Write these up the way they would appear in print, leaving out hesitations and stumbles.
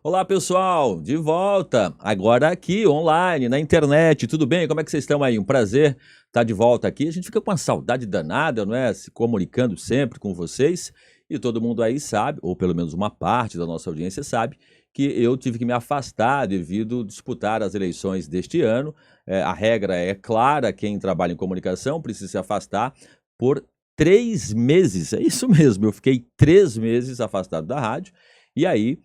Olá, pessoal, de volta, agora aqui, online, na internet, tudo bem? Como é que vocês estão aí? Um prazer estar de volta aqui. A gente fica com uma saudade danada, não é? Se comunicando sempre com vocês e todo mundo aí sabe, ou pelo menos uma parte da nossa audiência sabe, que eu tive que me afastar devido a disputar as eleições deste ano. A regra é clara, quem trabalha em comunicação precisa se afastar por 3 meses, é isso mesmo, eu fiquei 3 meses afastado da rádio, e aí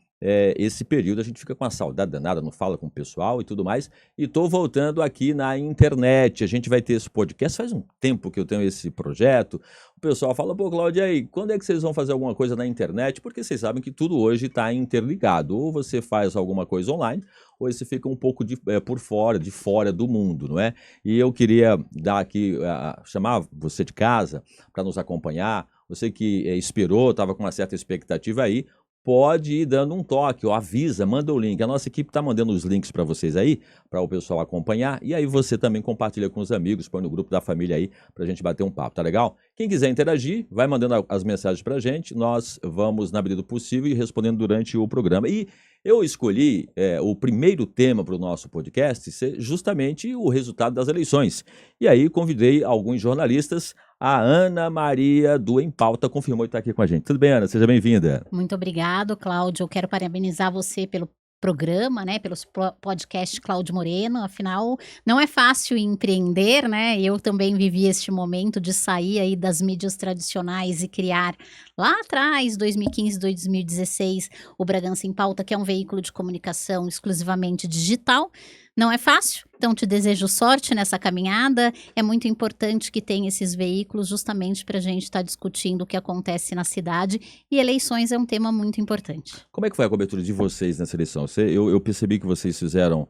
esse período a gente fica com uma saudade danada, não fala com o pessoal e tudo mais, e estou voltando aqui na internet, a gente vai ter esse podcast, faz um tempo que eu tenho esse projeto, o pessoal fala, pô, Cláudio, e aí, quando é que vocês vão fazer alguma coisa na internet? Porque vocês sabem que tudo hoje está interligado, ou você faz alguma coisa online, ou você fica um pouco por fora, de fora do mundo, não é? E eu queria dar aqui, chamar você de casa para nos acompanhar, você que esperou, estava com uma certa expectativa aí, pode ir dando um toque, ou avisa, manda o link. A nossa equipe está mandando os links para vocês aí, para o pessoal acompanhar. E aí você também compartilha com os amigos, põe no grupo da família aí, para a gente bater um papo, tá legal? Quem quiser interagir, vai mandando as mensagens para a gente. Nós vamos, na medida do possível, ir respondendo durante o programa. E eu escolhi o primeiro tema para o nosso podcast ser justamente o resultado das eleições. E aí convidei alguns jornalistas. A Ana Maria do Em Pauta confirmou que está aqui com a gente. Tudo bem, Ana? Seja bem-vinda. Muito obrigado, Cláudio. Eu quero parabenizar você pelo programa, né, pelos podcast Cláudio Moreno. Afinal, não é fácil empreender, né? Eu também vivi este momento de sair aí das mídias tradicionais e criar lá atrás, 2015, 2016, o Bragança em Pauta, que é um veículo de comunicação exclusivamente digital. Não é fácil, então te desejo sorte nessa caminhada. É muito importante que tenha esses veículos justamente para a gente estar discutindo o que acontece na cidade, e eleições é um tema muito importante. Como é que foi a cobertura de vocês nessa eleição? Eu percebi que vocês fizeram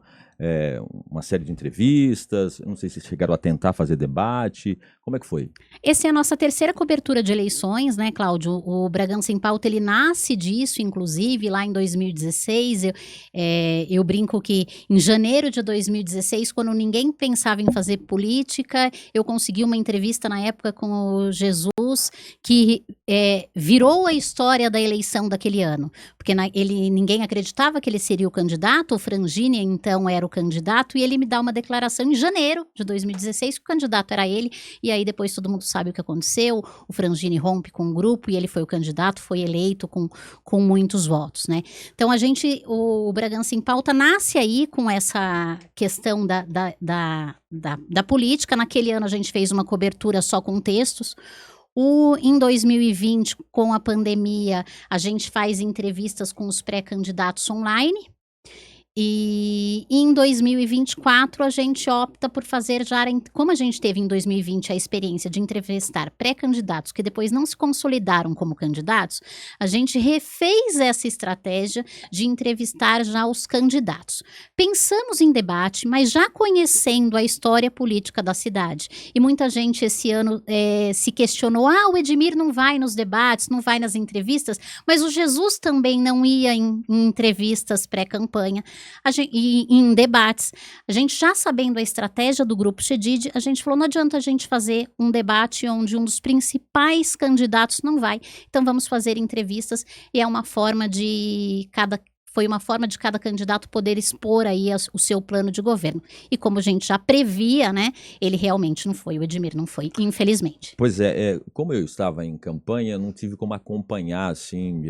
uma série de entrevistas, não sei se chegaram a tentar fazer debate, como é que foi? Essa é a nossa terceira cobertura de eleições, né, Cláudio? O Bragança em Pauta, ele nasce disso, inclusive, lá em 2016. Eu brinco que em janeiro de 2016, quando ninguém pensava em fazer política, eu consegui uma entrevista na época com o Jesus, que virou a história da eleição daquele ano. Porque ninguém acreditava que ele seria o candidato, o Frangini, então, era o candidato, e ele me dá uma declaração em janeiro de 2016 que o candidato era ele, e aí depois todo mundo sabe o que aconteceu, o Frangini rompe com o grupo e ele foi o candidato, foi eleito com muitos votos, né? Então o Bragança em Pauta nasce aí com essa questão da política. Naquele ano a gente fez uma cobertura só com textos. Em 2020, com a pandemia, a gente faz entrevistas com os pré-candidatos online. E em 2024 a gente opta por fazer como a gente teve em 2020 a experiência de entrevistar pré-candidatos que depois não se consolidaram como candidatos, a gente refez essa estratégia de entrevistar já os candidatos. Pensamos em debate, mas já conhecendo a história política da cidade. E muita gente esse ano se questionou, o Edmir não vai nos debates, não vai nas entrevistas, mas o Jesus também não ia em entrevistas pré-campanha. E em debates, a gente já sabendo a estratégia do Grupo Chedid, a gente falou, não adianta a gente fazer um debate onde um dos principais candidatos não vai, então vamos fazer entrevistas, e foi uma forma de cada candidato poder expor aí o seu plano de governo. E como a gente já previa, né, ele realmente não foi, o Edmir não foi, infelizmente. Pois como eu estava em campanha, não tive como acompanhar, assim,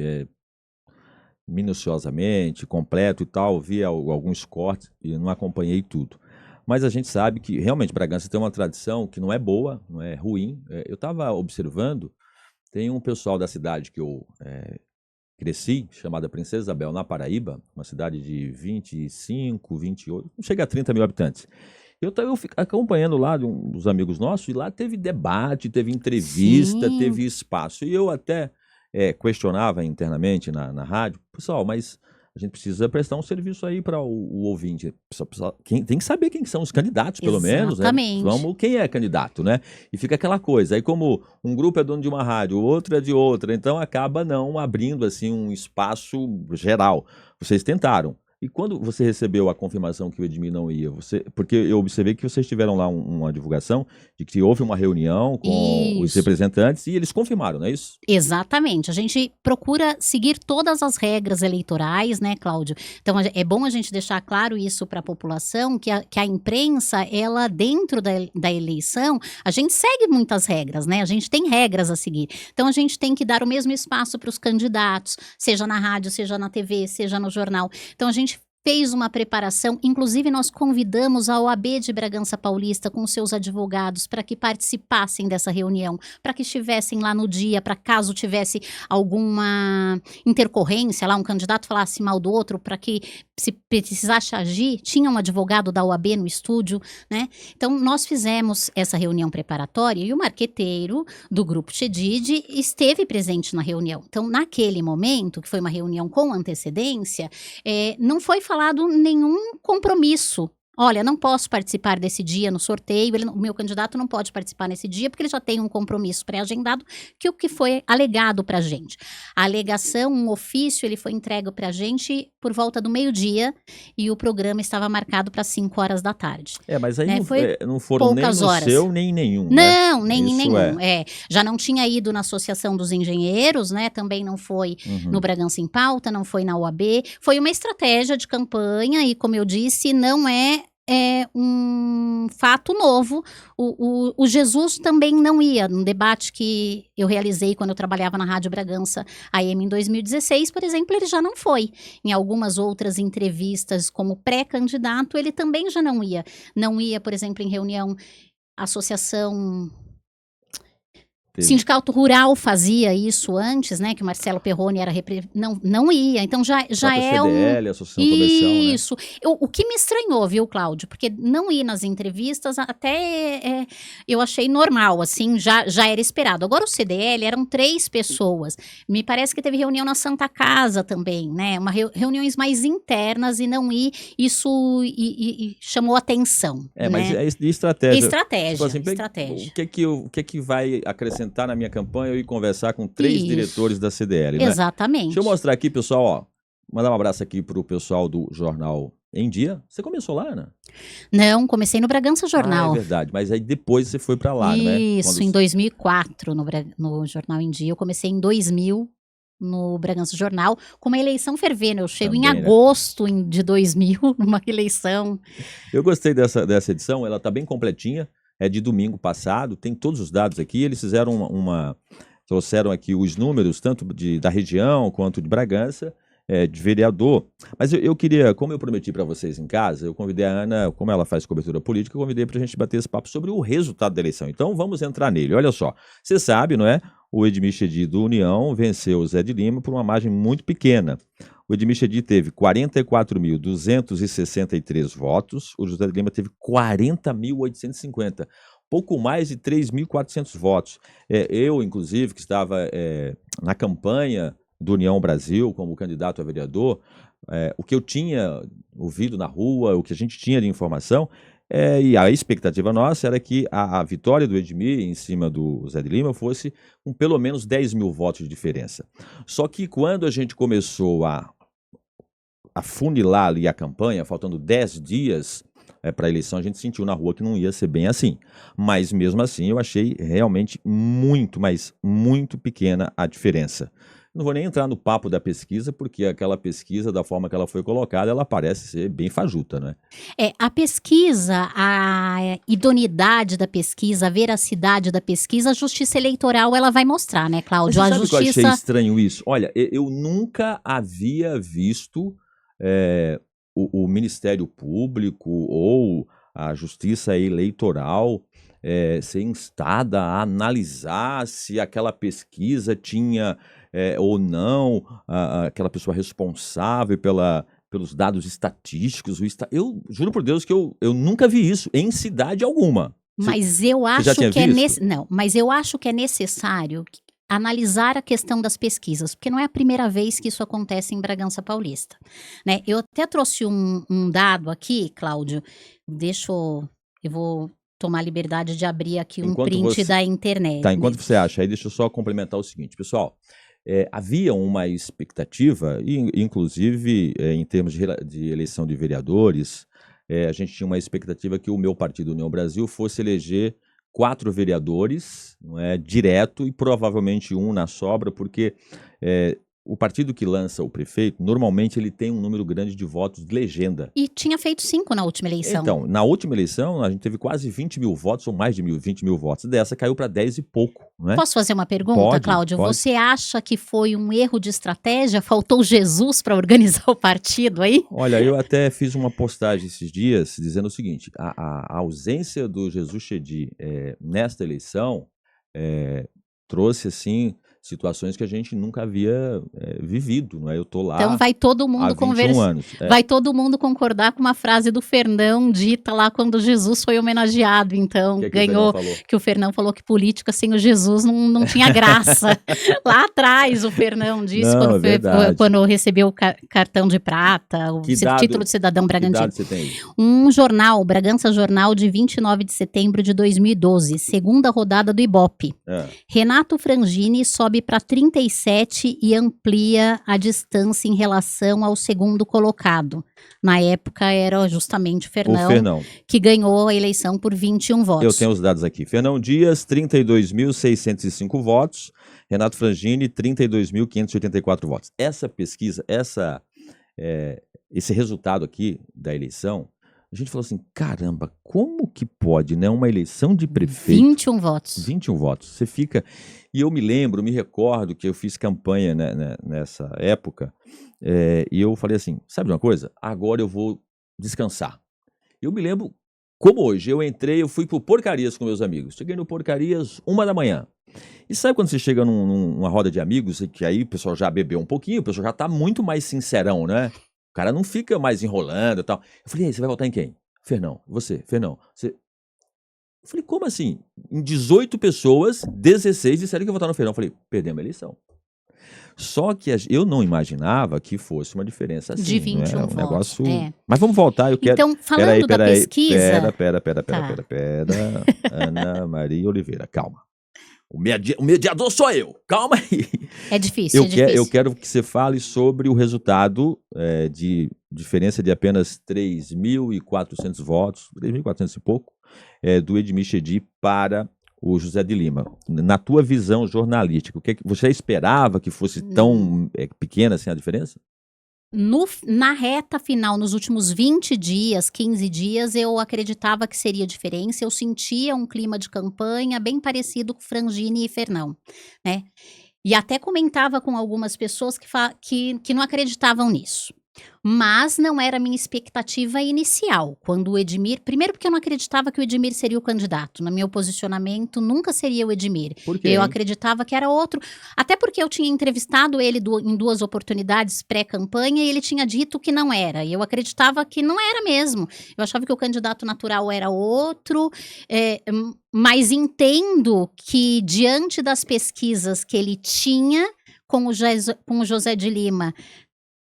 minuciosamente, completo e tal, vi alguns cortes e não acompanhei tudo. Mas a gente sabe que realmente Bragança tem uma tradição que não é boa, não é ruim. Eu estava observando, tem um pessoal da cidade que eu cresci, chamada Princesa Isabel, na Paraíba, uma cidade de 25, 28, não chega a 30 mil habitantes. Eu fico acompanhando lá uns amigos nossos, e lá teve debate, teve entrevista, Sim. teve espaço. E eu até questionava internamente na rádio, pessoal, mas a gente precisa prestar um serviço aí para o ouvinte. Tem que saber quem são os candidatos, pelo menos, né? Exatamente. Quem é candidato, né? E fica aquela coisa. Aí, como um grupo é dono de uma rádio, o outro é de outra, então acaba não abrindo assim um espaço geral. Vocês tentaram. E quando você recebeu a confirmação que o Edmir não ia, porque eu observei que vocês tiveram lá uma divulgação de que houve uma reunião com os Isso. representantes e eles confirmaram, não é isso? Exatamente. A gente procura seguir todas as regras eleitorais, né, Cláudio? Então, é bom a gente deixar claro isso para a população, que a imprensa, ela, dentro da eleição, a gente segue muitas regras, né? A gente tem regras a seguir. Então, a gente tem que dar o mesmo espaço para os candidatos, seja na rádio, seja na TV, seja no jornal. Então, a gente fez uma preparação, inclusive nós convidamos a OAB de Bragança Paulista com seus advogados para que participassem dessa reunião, para que estivessem lá no dia, para caso tivesse alguma intercorrência lá, um candidato falasse mal do outro, para que se precisasse agir, tinha um advogado da OAB no estúdio, né? Então nós fizemos essa reunião preparatória e o marqueteiro do Grupo Chedid esteve presente na reunião. Então naquele momento, que foi uma reunião com antecedência, não foi falado nenhum compromisso. Olha, não posso participar desse dia no sorteio, o meu candidato não pode participar nesse dia porque ele já tem um compromisso pré-agendado, que o que foi alegado para a gente. A alegação, um ofício, ele foi entregue para a gente por volta do meio-dia e o programa estava marcado para 5 horas da tarde. Mas aí Né? não foram nem poucas no horas. seu, nem em nenhum, Não, né? nem em Isso nenhum. Já não tinha ido na Associação dos Engenheiros, né? Também não foi no Bragança em Pauta, não foi na OAB. Foi uma estratégia de campanha e, como eu disse, não é um fato novo. O Jesus também não ia. No debate que eu realizei quando eu trabalhava na Rádio Bragança AM em 2016, por exemplo, ele já não foi. Em algumas outras entrevistas como pré-candidato, ele também já não ia. Não ia, por exemplo, em reunião, associação... Sindicato Rural fazia isso antes, né? Que o Marcelo Perrone era não ia. Então já é CDL, Associação Comercial, né? Isso. O que me estranhou, viu, Cláudio? Porque não ir nas entrevistas até eu achei normal, assim, já era esperado. Agora o CDL eram 3 pessoas. Me parece que teve reunião na Santa Casa também, né? Reuniões mais internas e não ir, isso chamou atenção. Mas né? é estratégia. Estratégia, Tipo assim, estratégia. O que vai acrescentar na minha campanha eu ir conversar com 3 Isso. diretores da CDL, né? Exatamente. Deixa eu mostrar aqui, pessoal, ó. Mandar um abraço aqui pro pessoal do Jornal Em Dia. Você começou lá, né? Não, comecei no Bragança Jornal. É verdade, mas aí depois você foi pra lá, né? Isso, em 2004 no Jornal Em Dia. Eu comecei em 2000 no Bragança Jornal, com uma eleição fervendo. Eu chego Também, em agosto de 2000, numa eleição. Eu gostei dessa edição, ela tá bem completinha. É de domingo passado, tem todos os dados aqui. Eles fizeram trouxeram aqui os números, tanto da região quanto de Bragança, de vereador. Mas eu queria, como eu prometi para vocês em casa, eu convidei a Ana, como ela faz cobertura política, eu convidei para a gente bater esse papo sobre o resultado da eleição. Então vamos entrar nele. Olha só, você sabe, não é? O Edmir Chedid do União venceu o Zé de Lima por uma margem muito pequena. O Edmir Chedid teve 44.263 votos, o José de Lima teve 40.850, pouco mais de 3.400 votos. Eu, inclusive, que estava na campanha do União Brasil como candidato a vereador, o que eu tinha ouvido na rua, o que a gente tinha de informação, e a expectativa nossa era que a vitória do Edmir em cima do Zé de Lima fosse com pelo menos 10 mil votos de diferença. Só que quando a gente começou a funilar ali a campanha, faltando 10 dias para a eleição, a gente sentiu na rua que não ia ser bem assim. Mas mesmo assim eu achei realmente muito, mas muito pequena a diferença. Não vou nem entrar no papo da pesquisa, porque aquela pesquisa, da forma que ela foi colocada, ela parece ser bem fajuta, né? A pesquisa, a idoneidade da pesquisa, a veracidade da pesquisa, a justiça eleitoral, ela vai mostrar, né, Cláudio? Mas você A sabe que eu justiça... achei estranho isso? Olha, eu nunca havia visto o Ministério Público ou a Justiça Eleitoral ser instada a analisar se aquela pesquisa tinha ou não aquela pessoa responsável pelos dados estatísticos. Eu juro por Deus que eu nunca vi isso em cidade alguma. Mas eu acho já tinha que visto? Não, mas eu acho que é necessário analisar a questão das pesquisas, porque não é a primeira vez que isso acontece em Bragança Paulista, né? Eu até trouxe um dado aqui, Cláudio, eu vou tomar a liberdade de abrir aqui um print da internet. Tá, enquanto você acha, aí deixa eu só complementar o seguinte, pessoal, havia uma expectativa, inclusive em termos de eleição de vereadores, a gente tinha uma expectativa que o meu partido, União Brasil, fosse eleger 4 vereadores, não é, direto, e provavelmente um na sobra, porque o partido que lança o prefeito, normalmente ele tem um número grande de votos de legenda. E tinha feito 5 na última eleição. Então, na última eleição, a gente teve quase 20 mil votos, ou mais de 20 mil votos. Dessa caiu para 10 e pouco, não é? Posso fazer uma pergunta, Pode, Cláudio? pode. Você acha que foi um erro de estratégia? Faltou Jesus para organizar o partido aí? Olha, eu até fiz uma postagem esses dias dizendo o seguinte: a ausência do Jesus Chedi nesta eleição trouxe, assim, situações que a gente nunca havia vivido, não é? Eu tô lá Então vai todo há mundo 21 anos. Vai todo mundo concordar com uma frase do Fernão dita lá quando Jesus foi homenageado. Então O que ganhou. o Fernão falou? Que o Fernão falou que política sem o Jesus não tinha graça. Lá atrás o Fernão disse Não, é verdade. quando recebeu o cartão de prata, o título de cidadão Que bragantino. dado você tem aí? Um jornal, Bragança Jornal, de 29 de setembro de 2012, segunda rodada do Ibope. Renato Frangini sobe para 37 e amplia a distância em relação ao segundo colocado. Na época era justamente o Fernão, que ganhou a eleição por 21 votos. Eu tenho os dados aqui. Fernão Dias, 32.605 votos. Renato Frangini, 32.584 votos. Essa pesquisa, esse resultado aqui da eleição, a gente falou assim, caramba, como que pode, né, uma eleição de prefeito... 21 votos. 21 votos. Você fica... E eu me recordo que eu fiz campanha nessa época, e eu falei assim, sabe de uma coisa? Agora eu vou descansar. Eu me lembro, como hoje, eu fui pro Porcarias com meus amigos. Cheguei no Porcarias 1 da manhã. E sabe quando você chega numa roda de amigos, que aí o pessoal já bebeu um pouquinho, o pessoal já tá muito mais sincerão, né? O cara não fica mais enrolando e tal. Eu falei, e aí, você vai votar em quem? Fernão. Você, Fernão. Você... Eu falei, como assim? Em 18 pessoas, 16 disseram que ia votar no Fernão. Eu falei, perdemos a eleição. Só que eu não imaginava que fosse uma diferença assim. De 21 não é? votos. Negócio... Mas vamos voltar, eu quero... Então, falando da pesquisa... Pera. Ana Maria Oliveira, calma. O mediador sou eu, calma aí. É difícil, Eu quero que você fale sobre o resultado de diferença de apenas 3.400 votos, 3.400 e pouco, do Edmir Chedi para o José de Lima. Na tua visão jornalística, você esperava que fosse tão pequena assim a diferença? Na reta final, nos últimos 20 dias, 15 dias, eu acreditava que seria diferença. Eu sentia um clima de campanha bem parecido com Frangini e Fernão, né? E até comentava com algumas pessoas que não acreditavam nisso. Mas não era a minha expectativa inicial. Quando o Edmir... Primeiro porque eu não acreditava que o Edmir seria o candidato. No meu posicionamento, nunca seria o Edmir. Por quê? Eu acreditava que era outro. Até porque eu tinha entrevistado ele em 2 oportunidades pré-campanha e ele tinha dito que não era. E eu acreditava que não era mesmo. Eu achava que o candidato natural era outro. Mas entendo que, diante das pesquisas que ele tinha com o José de Lima...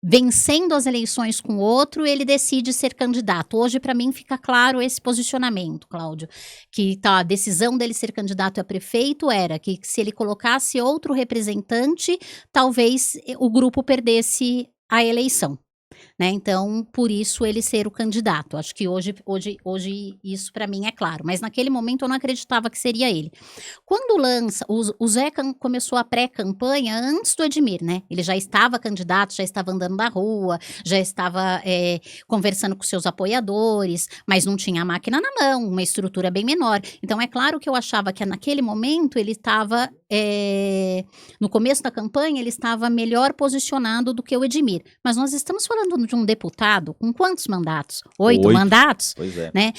vencendo as eleições com outro, ele decide ser candidato. Hoje, para mim, fica claro esse posicionamento, Cláudio, que a decisão dele ser candidato a prefeito era que se ele colocasse outro representante, talvez o grupo perdesse a eleição. Né? Então, por isso ele ser o candidato. Acho que hoje isso para mim é claro. Mas naquele momento eu não acreditava que seria ele. Quando o Zé começou a pré-campanha antes do Edmir, né? Ele já estava candidato, já estava andando na rua, já estava conversando com seus apoiadores, mas não tinha a máquina na mão, uma estrutura bem menor. Então, é claro que eu achava que naquele momento ele estava... no começo da campanha, ele estava melhor posicionado do que o Edmir. Mas nós estamos falando de um deputado com quantos mandatos? 8 mandatos? Pois é. Né?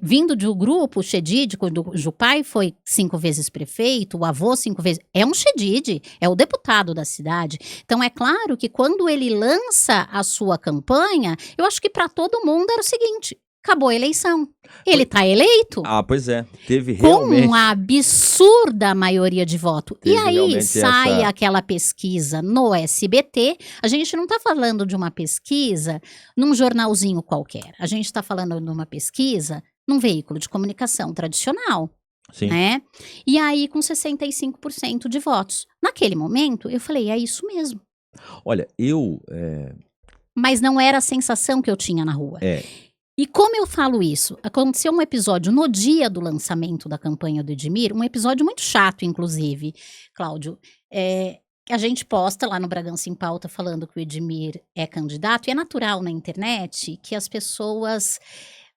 Vindo de um grupo, o Chedid, quando o pai foi 5 vezes prefeito, o avô 5 vezes... É um Chedid, é o deputado da cidade. Então, é claro que quando ele lança a sua campanha, eu acho que para todo mundo era o seguinte... Acabou a eleição. Ele está eleito. Pois é. Teve realmente... Com uma absurda maioria de voto. E aí sai aquela pesquisa no SBT. A gente não está falando de uma pesquisa num jornalzinho qualquer. A gente está falando de uma pesquisa num veículo de comunicação tradicional. Sim. né? E aí com 65% de votos. Naquele momento, eu falei, é isso mesmo. Olha, Mas não era a sensação que eu tinha na rua. é, E como eu falo isso? Aconteceu um episódio no dia do lançamento da campanha do Edmir, um episódio muito chato, inclusive, Cláudio. A gente posta lá no Bragança em Pauta falando que o Edmir é candidato, e é natural na internet que as pessoas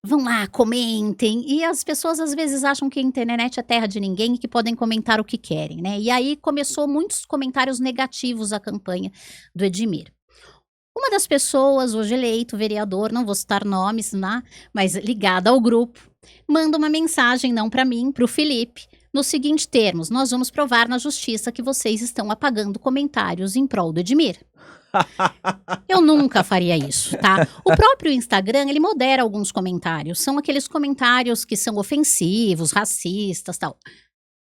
vão lá, comentem, e as pessoas às vezes acham que a internet é terra de ninguém e que podem comentar o que querem, né? E aí começou muitos comentários negativos à campanha do Edmir. Uma das pessoas, hoje eleito vereador, não vou citar nomes, né, mas ligada ao grupo, manda uma mensagem, não para mim, para o Felipe, nos seguintes termos: nós vamos provar na justiça que vocês estão apagando comentários em prol do Edmir. Eu nunca faria isso, tá? O próprio Instagram, ele modera alguns comentários. São aqueles comentários que são ofensivos, racistas, tal.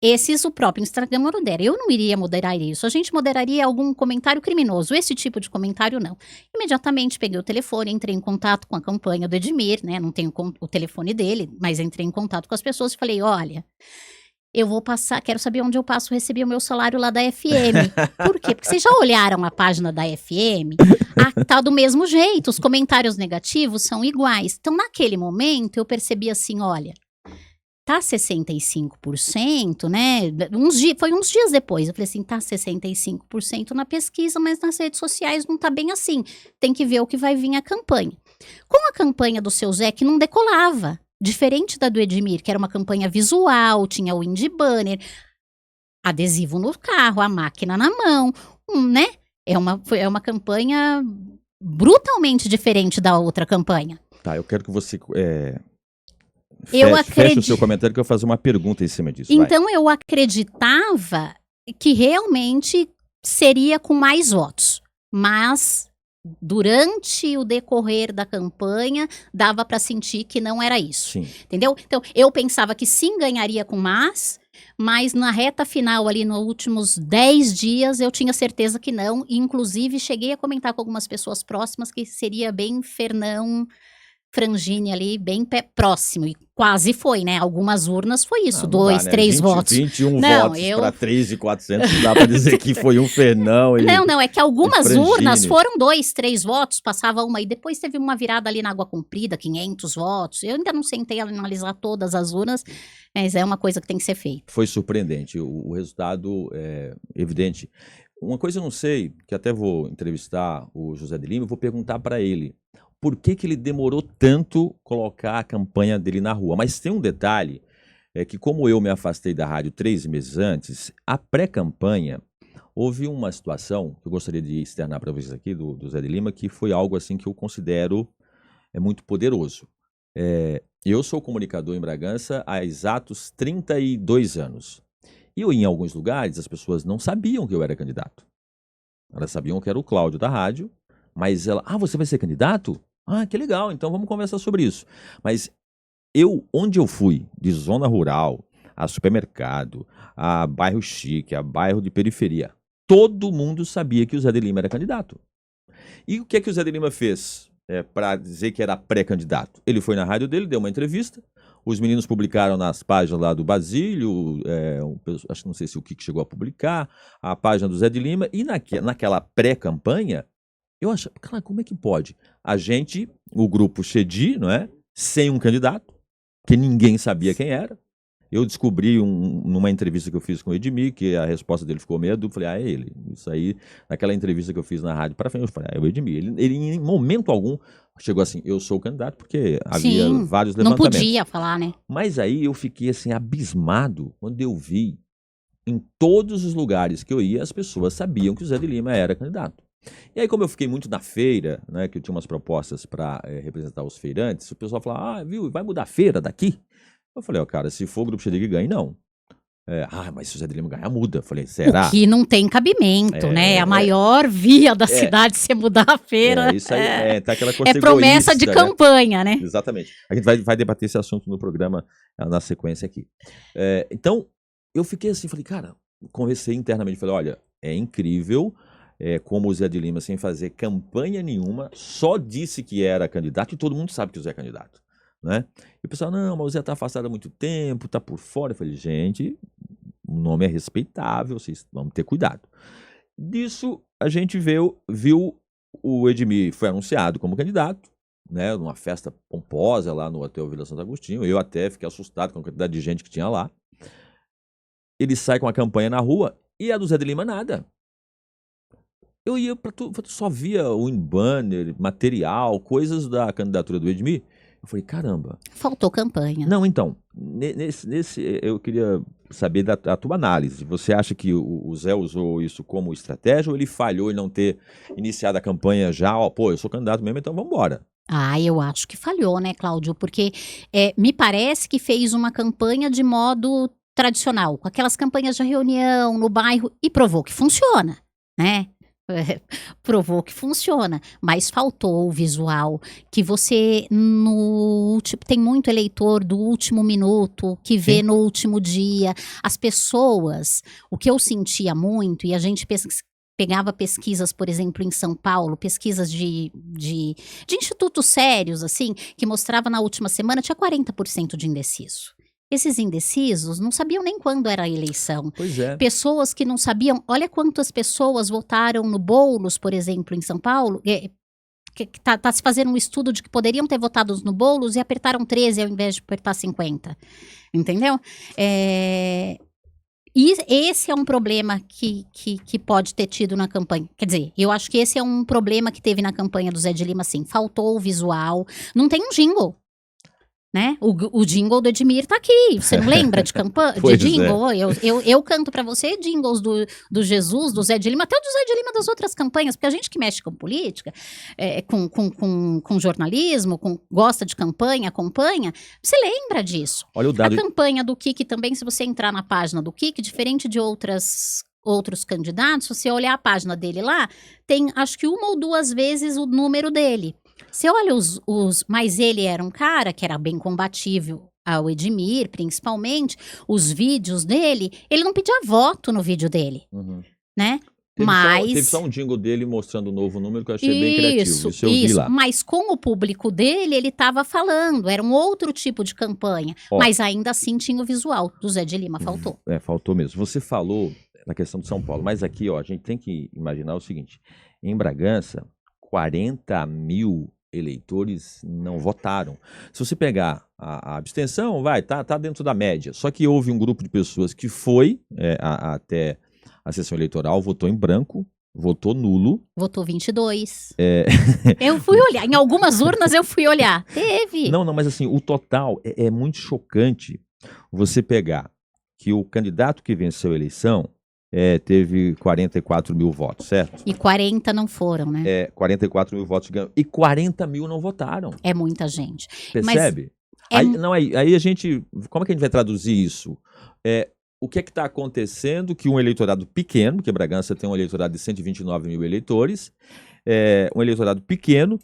Esses o próprio Instagram modera. Eu não iria moderar isso. A gente moderaria algum comentário criminoso. Esse tipo de comentário, não. Imediatamente peguei o telefone, entrei em contato com a campanha do Edmir, né? Não tenho o telefone dele, mas entrei em contato com as pessoas e falei, olha, eu vou passar, quero saber onde eu passo receber o meu salário lá da FM. Por quê? Porque vocês já olharam a página da FM? Tá do mesmo jeito, os comentários negativos são iguais. Então, naquele momento, eu percebi assim, olha, tá 65%, né? Foi uns dias depois. Eu falei assim, tá 65% na pesquisa, mas nas redes sociais não tá bem assim. Tem que ver o que vai vir a campanha. Com a campanha do seu Zé, que não decolava, diferente da do Edmir, que era uma campanha visual, tinha o indie banner, adesivo no carro, a máquina na mão, né? É uma campanha brutalmente diferente da outra campanha. tá, eu quero que você Eu feche o seu comentário que eu vou fazer uma pergunta em cima disso. Então eu acreditava que realmente seria com mais votos, mas durante o decorrer da campanha dava para sentir que não era isso. Sim. Entendeu? Então eu pensava que sim, ganharia com mais, mas na reta final ali nos últimos 10 dias eu tinha certeza que não, e inclusive cheguei a comentar com algumas pessoas próximas que seria bem Fernão Frangini ali, bem próximo, e quase foi, né? Algumas urnas foi isso, 2, 3 votos. 21 votos para 3.400, não dá para dizer que foi um Fernão. Não, é que algumas urnas foram 2, 3 votos, passava uma, e depois teve uma virada ali na Água Comprida, 500 votos. Eu ainda não sentei a analisar todas as urnas, mas é uma coisa que tem que ser feita. Foi surpreendente, o resultado é evidente. Uma coisa eu não sei, que até vou entrevistar o José de Lima, eu vou perguntar para ele. Por que ele demorou tanto colocar a campanha dele na rua? Mas tem um detalhe, é que como eu me afastei da rádio 3 meses antes, a pré-campanha, houve uma situação que eu gostaria de externar para vocês aqui, do Zé de Lima, que foi algo assim que eu considero muito poderoso. Eu sou comunicador em Bragança há exatos 32 anos. E em alguns lugares as pessoas não sabiam que eu era candidato. Elas sabiam que era o Cláudio da rádio, mas você vai ser candidato? Ah, que legal, então vamos conversar sobre isso. Mas onde eu fui, de zona rural, a supermercado, a bairro chique, a bairro de periferia, todo mundo sabia que o Zé de Lima era candidato. E o que é que o Zé de Lima fez para dizer que era pré-candidato? Ele foi na rádio dele, deu uma entrevista, os meninos publicaram nas páginas lá do Basílio, acho que não sei se o Kiko chegou a publicar, a página do Zé de Lima, e naquela pré-campanha, eu achava, cara, como é que pode? A gente, o grupo Chedi, não é? Sem um candidato, que ninguém sabia quem era. Eu descobri numa entrevista que eu fiz com o Edmir, que a resposta dele ficou meio dúbia. Falei, é ele. Isso aí, naquela entrevista que eu fiz na rádio para frente, eu falei, é o Edmir. Ele, em momento algum, chegou assim, eu sou o candidato, porque havia vários levantamentos. Não podia falar, né? Mas aí eu fiquei assim, abismado, quando eu vi, em todos os lugares que eu ia, as pessoas sabiam que o Zé de Lima era candidato. E aí, como eu fiquei muito na feira, né, que eu tinha umas propostas para representar os feirantes, o pessoal falava, viu, vai mudar a feira daqui? Eu falei, cara, se for o Grupo Chedi que ganha, não. Mas se o Zé de Lima ganhar, muda. Eu falei, será? O que não tem cabimento, né? A maior via da cidade se mudar a feira. Isso aí, tá aquela coisa promessa de campanha, né? Exatamente. A gente vai debater esse assunto no programa, na sequência aqui. Então, eu fiquei assim, falei, cara, conversei internamente, falei, olha, é incrível como o Zé de Lima, sem fazer campanha nenhuma, só disse que era candidato e todo mundo sabe que o Zé é candidato. né? E o pessoal, não, mas o Zé está afastado há muito tempo, está por fora. Eu falei, gente, o nome é respeitável, vocês vamos ter cuidado. Disso, a gente viu o Edmir foi anunciado como candidato, né, numa festa pomposa lá no Hotel Vila Santo Agostinho. Eu até fiquei assustado com a quantidade de gente que tinha lá. Ele sai com a campanha na rua e a do Zé de Lima nada. Eu ia para tudo, só via o banner, material, coisas da candidatura do Edmir. Eu falei, caramba. Faltou campanha. Não, então, nesse eu queria saber da tua análise. Você acha que o Zé usou isso como estratégia ou ele falhou em não ter iniciado a campanha já? Ó, pô, eu sou candidato mesmo, então vamos embora. Eu acho que falhou, né, Cláudio? Porque me parece que fez uma campanha de modo tradicional, com aquelas campanhas de reunião no bairro, e provou que funciona, né? Provou que funciona, mas faltou o visual, que você tem muito eleitor do último minuto, que vê Sim. no último dia, as pessoas, o que eu sentia muito, e a gente pegava pesquisas, por exemplo, em São Paulo, pesquisas de institutos sérios, assim, que mostrava na última semana, tinha 40% de indeciso. Esses indecisos não sabiam nem quando era a eleição. Pois é. Pessoas que não sabiam, olha quantas pessoas votaram no Boulos, por exemplo, em São Paulo, tá se fazendo um estudo de que poderiam ter votado no Boulos e apertaram 13 ao invés de apertar 50. Entendeu? E esse é um problema que pode ter tido na campanha. Quer dizer, eu acho que esse é um problema que teve na campanha do Zé de Lima, sim. Faltou o visual, não tem um jingle. Né? O jingle do Edmir tá aqui. Você não lembra de campanha? De jingle? Eu canto pra você jingles do Jesus, do Zé de Lima, até do Zé de Lima das outras campanhas, porque a gente que mexe com política, com jornalismo, gosta de campanha, acompanha, você lembra disso. Olha o dado. A campanha do Kiki também, se você entrar na página do Kiki, diferente de outros candidatos, se você olhar a página dele lá, tem acho que uma ou duas vezes o número dele. Você olha mas ele era um cara que era bem combatível ao Edmir, principalmente, os vídeos dele, ele não pedia voto no vídeo dele, né? Teve só um jingle dele mostrando o novo número que eu achei bem criativo, isso eu vi lá. Mas com o público dele, ele estava falando, era um outro tipo de campanha, mas ainda assim tinha o visual do Zé de Lima, faltou. Faltou mesmo. Você falou na questão de São Paulo, mas aqui, ó, a gente tem que imaginar o seguinte, em Bragança, 40 mil eleitores não votaram. Se você pegar a abstenção, tá dentro da média. Só que houve um grupo de pessoas que foi até a sessão eleitoral, votou em branco, votou nulo. Votou 22. Eu fui olhar. Em algumas urnas eu fui olhar. Teve. Não, mas assim, o total é muito chocante você pegar que o candidato que venceu a eleição teve 44 mil votos, certo? E 40 não foram, né? 44 mil votos ganhou. E 40 mil não votaram. É muita gente. Percebe? Aí a gente... Como é que a gente vai traduzir isso? O que é que está acontecendo que um eleitorado pequeno, porque Bragança tem um eleitorado de 129 mil eleitores, um eleitorado pequeno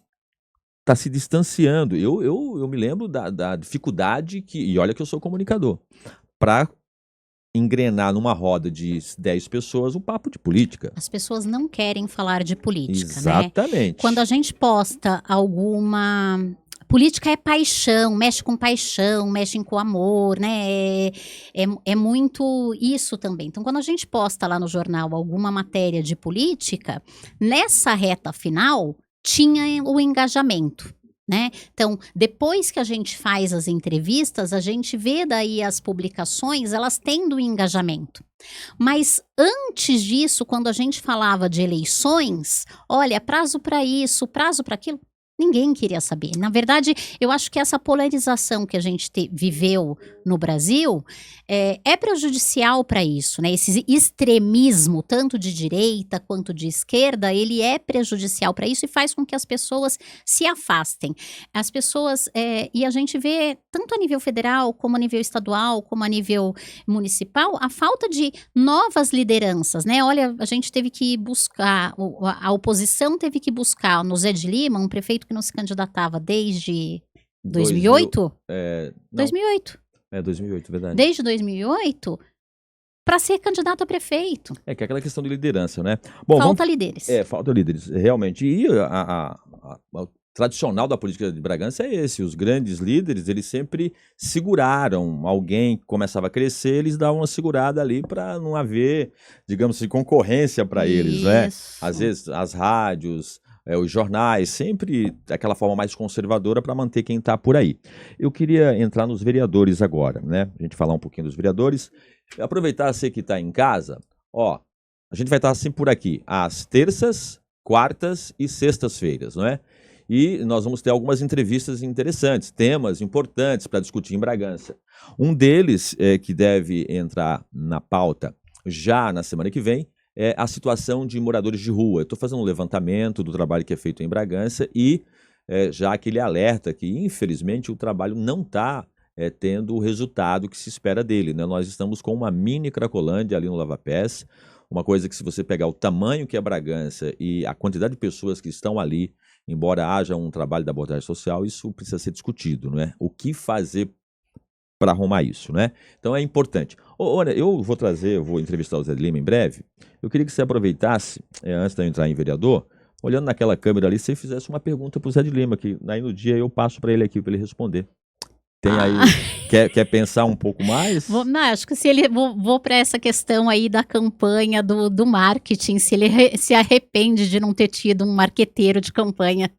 está se distanciando. Eu me lembro da dificuldade e olha que eu sou comunicador, para engrenar numa roda de 10 pessoas um papo de política. As pessoas não querem falar de política, Exatamente. Né? Quando a gente posta alguma... Política é paixão, mexe com amor, né? É muito isso também. Então, quando a gente posta lá no jornal alguma matéria de política, nessa reta final tinha o engajamento. Né? Então, depois que a gente faz as entrevistas, a gente vê daí as publicações, elas tendo engajamento. Mas antes disso, quando a gente falava de eleições, olha, prazo para isso, prazo para aquilo, ninguém queria saber. Na verdade, eu acho que essa polarização que a gente viveu no Brasil é prejudicial para isso, né? Esse extremismo, tanto de direita quanto de esquerda, ele é prejudicial para isso e faz com que as pessoas se afastem. As pessoas, e a gente vê, tanto a nível federal, como a nível estadual, como a nível municipal, a falta de novas lideranças, né? Olha, a gente teve que buscar, a oposição teve que buscar no Zé de Lima, um prefeito que não se candidatava desde 2008? 2008. 2008, verdade. Desde 2008, para ser candidato a prefeito. Que é aquela questão de liderança, né? Bom, falta líderes. Falta líderes, realmente. E tradicional da política de Bragança é esse. Os grandes líderes, eles sempre seguraram. Alguém que começava a crescer, eles davam uma segurada ali para não haver, digamos assim, concorrência para eles, né? Às vezes as rádios, os jornais, sempre aquela forma mais conservadora para manter quem está por aí. Eu queria entrar nos vereadores agora, né? A gente falar um pouquinho dos vereadores. Aproveitar você que está em casa, ó, a gente vai estar assim por aqui, às terças, quartas e sextas-feiras, não é? E nós vamos ter algumas entrevistas interessantes, temas importantes para discutir em Bragança. Um deles, que deve entrar na pauta já na semana que vem, é a situação de moradores de rua. Eu estou fazendo um levantamento do trabalho que é feito em Bragança e já aquele alerta que, infelizmente, o trabalho não está tendo o resultado que se espera dele, né? Nós estamos com uma mini Cracolândia ali no Lava Pés, uma coisa que, se você pegar o tamanho que é Bragança e a quantidade de pessoas que estão ali, embora haja um trabalho da abordagem social, isso precisa ser discutido, não é? O que fazer para arrumar isso, né? Então é importante. Olha, eu vou entrevistar o Zé de Lima em breve. Eu queria que você aproveitasse, antes de eu entrar em vereador, olhando naquela câmera ali, você fizesse uma pergunta para o Zé de Lima, que aí no dia eu passo para ele aqui, para ele responder. Tem aí, quer pensar um pouco mais? Não, acho que se ele vou para essa questão aí da campanha do marketing, se ele se arrepende de não ter tido um marqueteiro de campanha.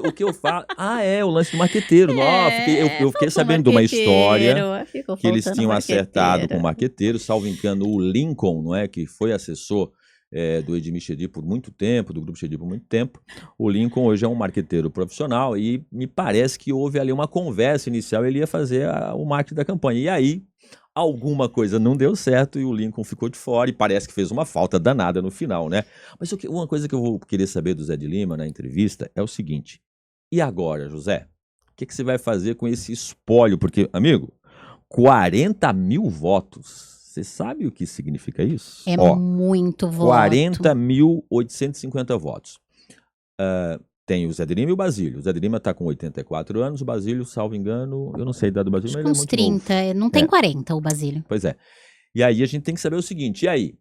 O que eu falo... o lance do marqueteiro. Eu fiquei sabendo de uma história que eles tinham acertado com o marqueteiro, salvo engano, o Lincoln, não é? Que foi assessor do Edmir Chedi por muito tempo, do Grupo Chedi por muito tempo. O Lincoln hoje é um marqueteiro profissional e me parece que houve ali uma conversa inicial, ele ia fazer o marketing da campanha. E aí, alguma coisa não deu certo e o Lincoln ficou de fora e parece que fez uma falta danada no final, né? Mas uma coisa que eu vou querer saber do Zé de Lima na entrevista é o seguinte: e agora, José? O que você vai fazer com esse espólio? Porque, amigo, 40 mil votos. Você sabe o que significa isso? É muito voto. 40.850 votos. Tem o Zé de Lima e o Basílio. O Zé de Lima está com 84 anos, o Basílio, salvo engano, eu não sei a idade do Basílio, Acho mas que ele é uns muito 30, novo. não tem 40 o Basílio. Pois é. E aí a gente tem que saber o seguinte, e aí?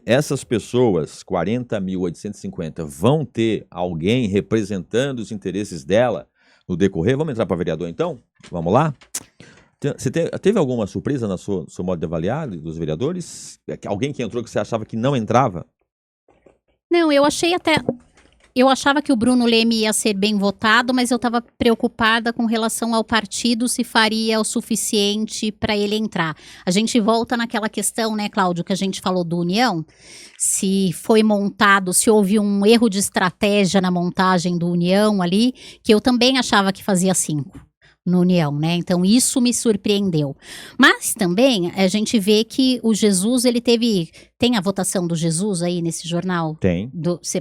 Essas pessoas, 40.850, vão ter alguém representando os interesses dela no decorrer? Vamos entrar para vereador então? Vamos lá? Você teve alguma surpresa no seu modo de avaliar dos vereadores? Alguém que entrou que você achava que não entrava? Não, eu achava que o Bruno Leme ia ser bem votado, mas eu estava preocupada com relação ao partido, se faria o suficiente para ele entrar. A gente volta naquela questão, né, Cláudio, que a gente falou do União, se foi montado, se houve um erro de estratégia na montagem do União ali, que eu também achava que fazia 5. No União, né? Então isso me surpreendeu. Mas também a gente vê que o Jesus, ele tem a votação do Jesus aí nesse jornal? Tem.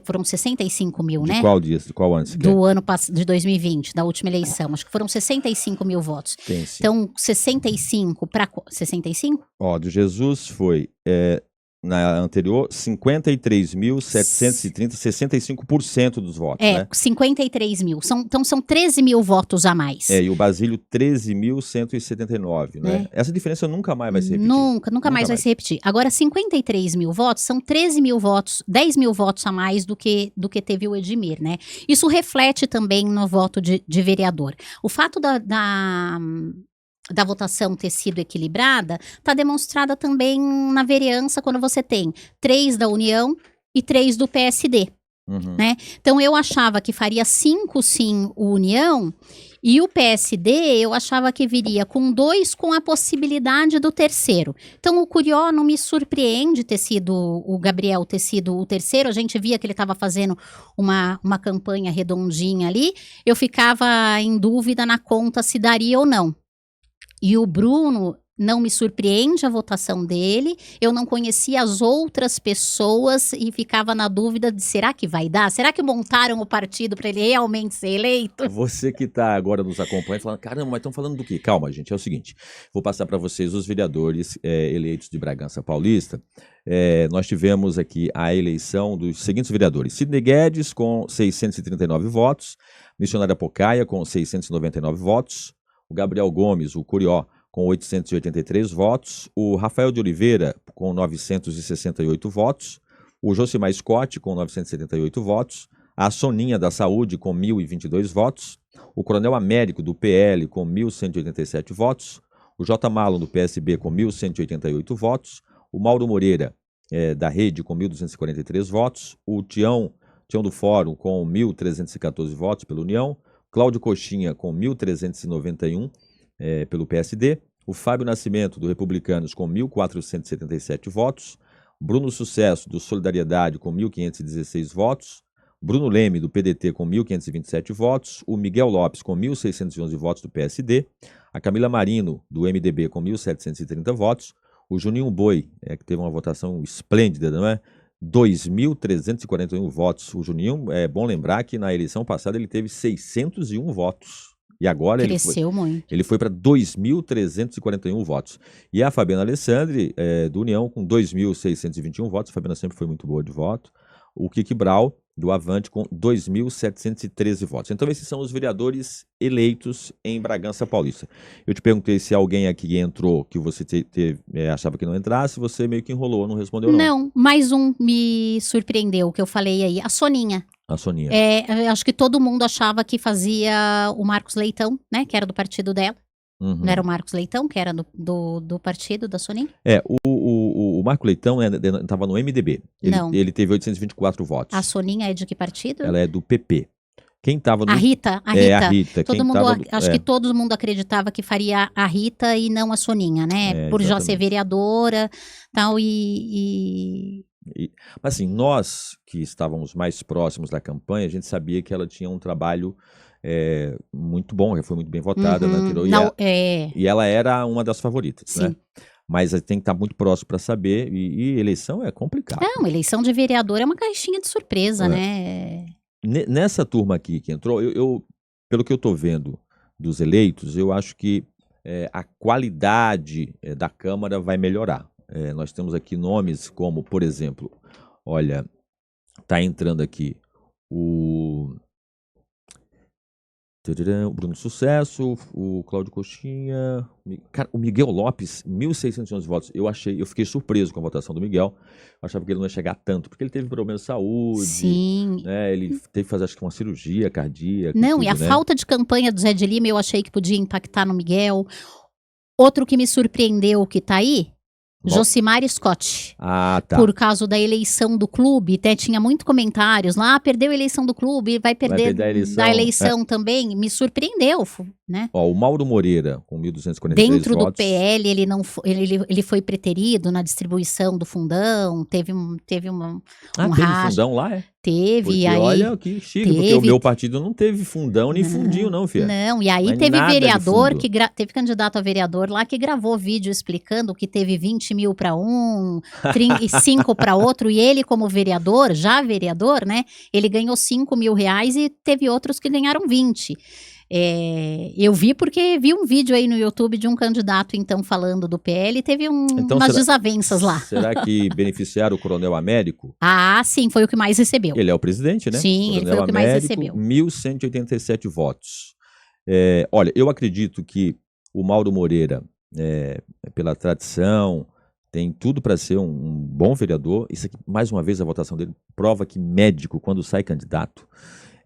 Foram 65 mil, né? De qual dia? De qual ano? Do ano passado, de 2020, da última eleição. Acho que foram 65 mil votos. Tem, sim. Então 65 para 65? Do Jesus foi... na anterior, 53.730, 65% dos votos, né? 53 mil. Então são 13 mil votos a mais. E o Basílio, 13.179, né? Essa diferença nunca mais vai se repetir. Nunca mais vai se repetir. Agora, 53 mil votos são 13 mil votos, 10 mil votos a mais do que teve o Edmir, né? Isso reflete também no voto de vereador. O fato da votação ter sido equilibrada, está demonstrada também na vereança, quando você tem 3 da União e 3 do PSD. Né? Então eu achava que faria 5 sim o União, e o PSD eu achava que viria com 2, com a possibilidade do terceiro. Então o Curió não me surpreende ter sido o Gabriel ter sido o terceiro. A gente via que ele estava fazendo uma campanha redondinha ali. Eu ficava em dúvida na conta se daria ou não. E o Bruno, não me surpreende a votação dele, eu não conhecia as outras pessoas e ficava na dúvida de será que vai dar? Será que montaram o partido para ele realmente ser eleito? Você que está agora nos acompanhando, falando, caramba, mas estão falando do quê? Calma, gente, é o seguinte, vou passar para vocês os vereadores eleitos de Bragança Paulista. Nós tivemos aqui a eleição dos seguintes vereadores: Sidney Guedes com 639 votos, Missionária Pocaia com 699 votos, o Gabriel Gomes, o Curió, com 883 votos, o Rafael de Oliveira, com 968 votos, o Josimar Scott, com 978 votos, A Soninha da Saúde com 1.022 votos. O Coronel Américo do PL com 1.187 votos. O J. Malon do PSB com 1.188 votos. O Mauro Moreira da Rede com 1.243 votos. O Tião do Fórum com 1.314 votos pela União. Cláudio Coxinha com 1.391 pelo PSD. O Fábio Nascimento do Republicanos com 1.477 votos. Bruno Sucesso do Solidariedade com 1.516 votos. Bruno Leme do PDT com 1.527 votos. O Miguel Lopes com 1.611 votos do PSD. A Camila Marino do MDB com 1.730 votos. O Juninho Boi, que teve uma votação esplêndida, não é? 2.341 votos. O Juninho, é bom lembrar que na eleição passada ele teve 601 votos. E agora Cresceu muito. Ele foi para 2.341 votos. E a Fabiana Alessandri, do União, com 2.621 votos. A Fabiana sempre foi muito boa de voto. O Kiki Brau, do Avante, com 2.713 votos. Então, esses são os vereadores eleitos em Bragança Paulista. Eu te perguntei se alguém aqui entrou que você achava que não entrasse, você meio que enrolou, não respondeu não. Não, mais um me surpreendeu, que eu falei aí, a Soninha. A Soninha. Eu acho que todo mundo achava que fazia o Marcos Leitão, né, que era do partido dela. Uhum. Não era o Marcos Leitão, que era do partido da Soninha? O Marco Leitão estava no MDB. Ele teve 824 votos. A Soninha é de que partido? Ela é do PP. Quem estava no... A Rita. A Rita. Acho que todo mundo acreditava que faria a Rita e não a Soninha, né? Por já ser vereadora, tal, Mas assim, nós que estávamos mais próximos da campanha, a gente sabia que ela tinha um trabalho muito bom, ela foi muito bem votada, né? E ela era uma das favoritas, sim, né? Mas tem que estar muito próximo para saber, e eleição é complicado. Não, eleição de vereador é uma caixinha de surpresa, né? Nessa turma aqui que entrou, pelo que eu estou vendo dos eleitos, eu acho que a qualidade da Câmara vai melhorar. Nós temos aqui nomes como, por exemplo, olha, está entrando aqui o Bruno Sucesso, o Cláudio Coxinha, o Miguel Lopes, 1.611 votos. Eu fiquei surpreso com a votação do Miguel. Eu achava que ele não ia chegar tanto, porque ele teve problema de saúde. Sim. Né? Ele teve que fazer, acho que, uma cirurgia cardíaca. Não, e a falta de campanha do Zé de Lima eu achei que podia impactar no Miguel. Outro que me surpreendeu que tá aí, Josimar Scott. Ah, tá. Por causa da eleição do clube, até tinha muito comentários lá, perdeu a eleição do clube, vai perder da eleição também. Me surpreendeu, né? O Mauro Moreira, com 1.243 dentro votos. Do PL, ele foi preterido na distribuição do fundão, teve um racha. Fundão lá, Teve, porque, e aí... olha que chique, porque o meu partido não teve fundão nem fundinho, não, filha. Não, e aí teve vereador, teve candidato a vereador lá que gravou vídeo explicando que teve 20 mil para um, 5 para outro, e ele como vereador, já vereador, né, ele ganhou 5 mil reais e teve outros que ganharam 20. Eu vi porque vi um vídeo aí no YouTube de um candidato, então, falando do PL, e teve umas desavenças lá. Será que beneficiaram o Coronel Américo? Ah, sim, foi o que mais recebeu. Ele é o presidente, né? Sim, ele foi o que mais recebeu. 1.187 votos. Olha, eu acredito que o Mauro Moreira, pela tradição, tem tudo para ser um bom vereador. Isso aqui, mais uma vez, a votação dele prova que médico, quando sai candidato,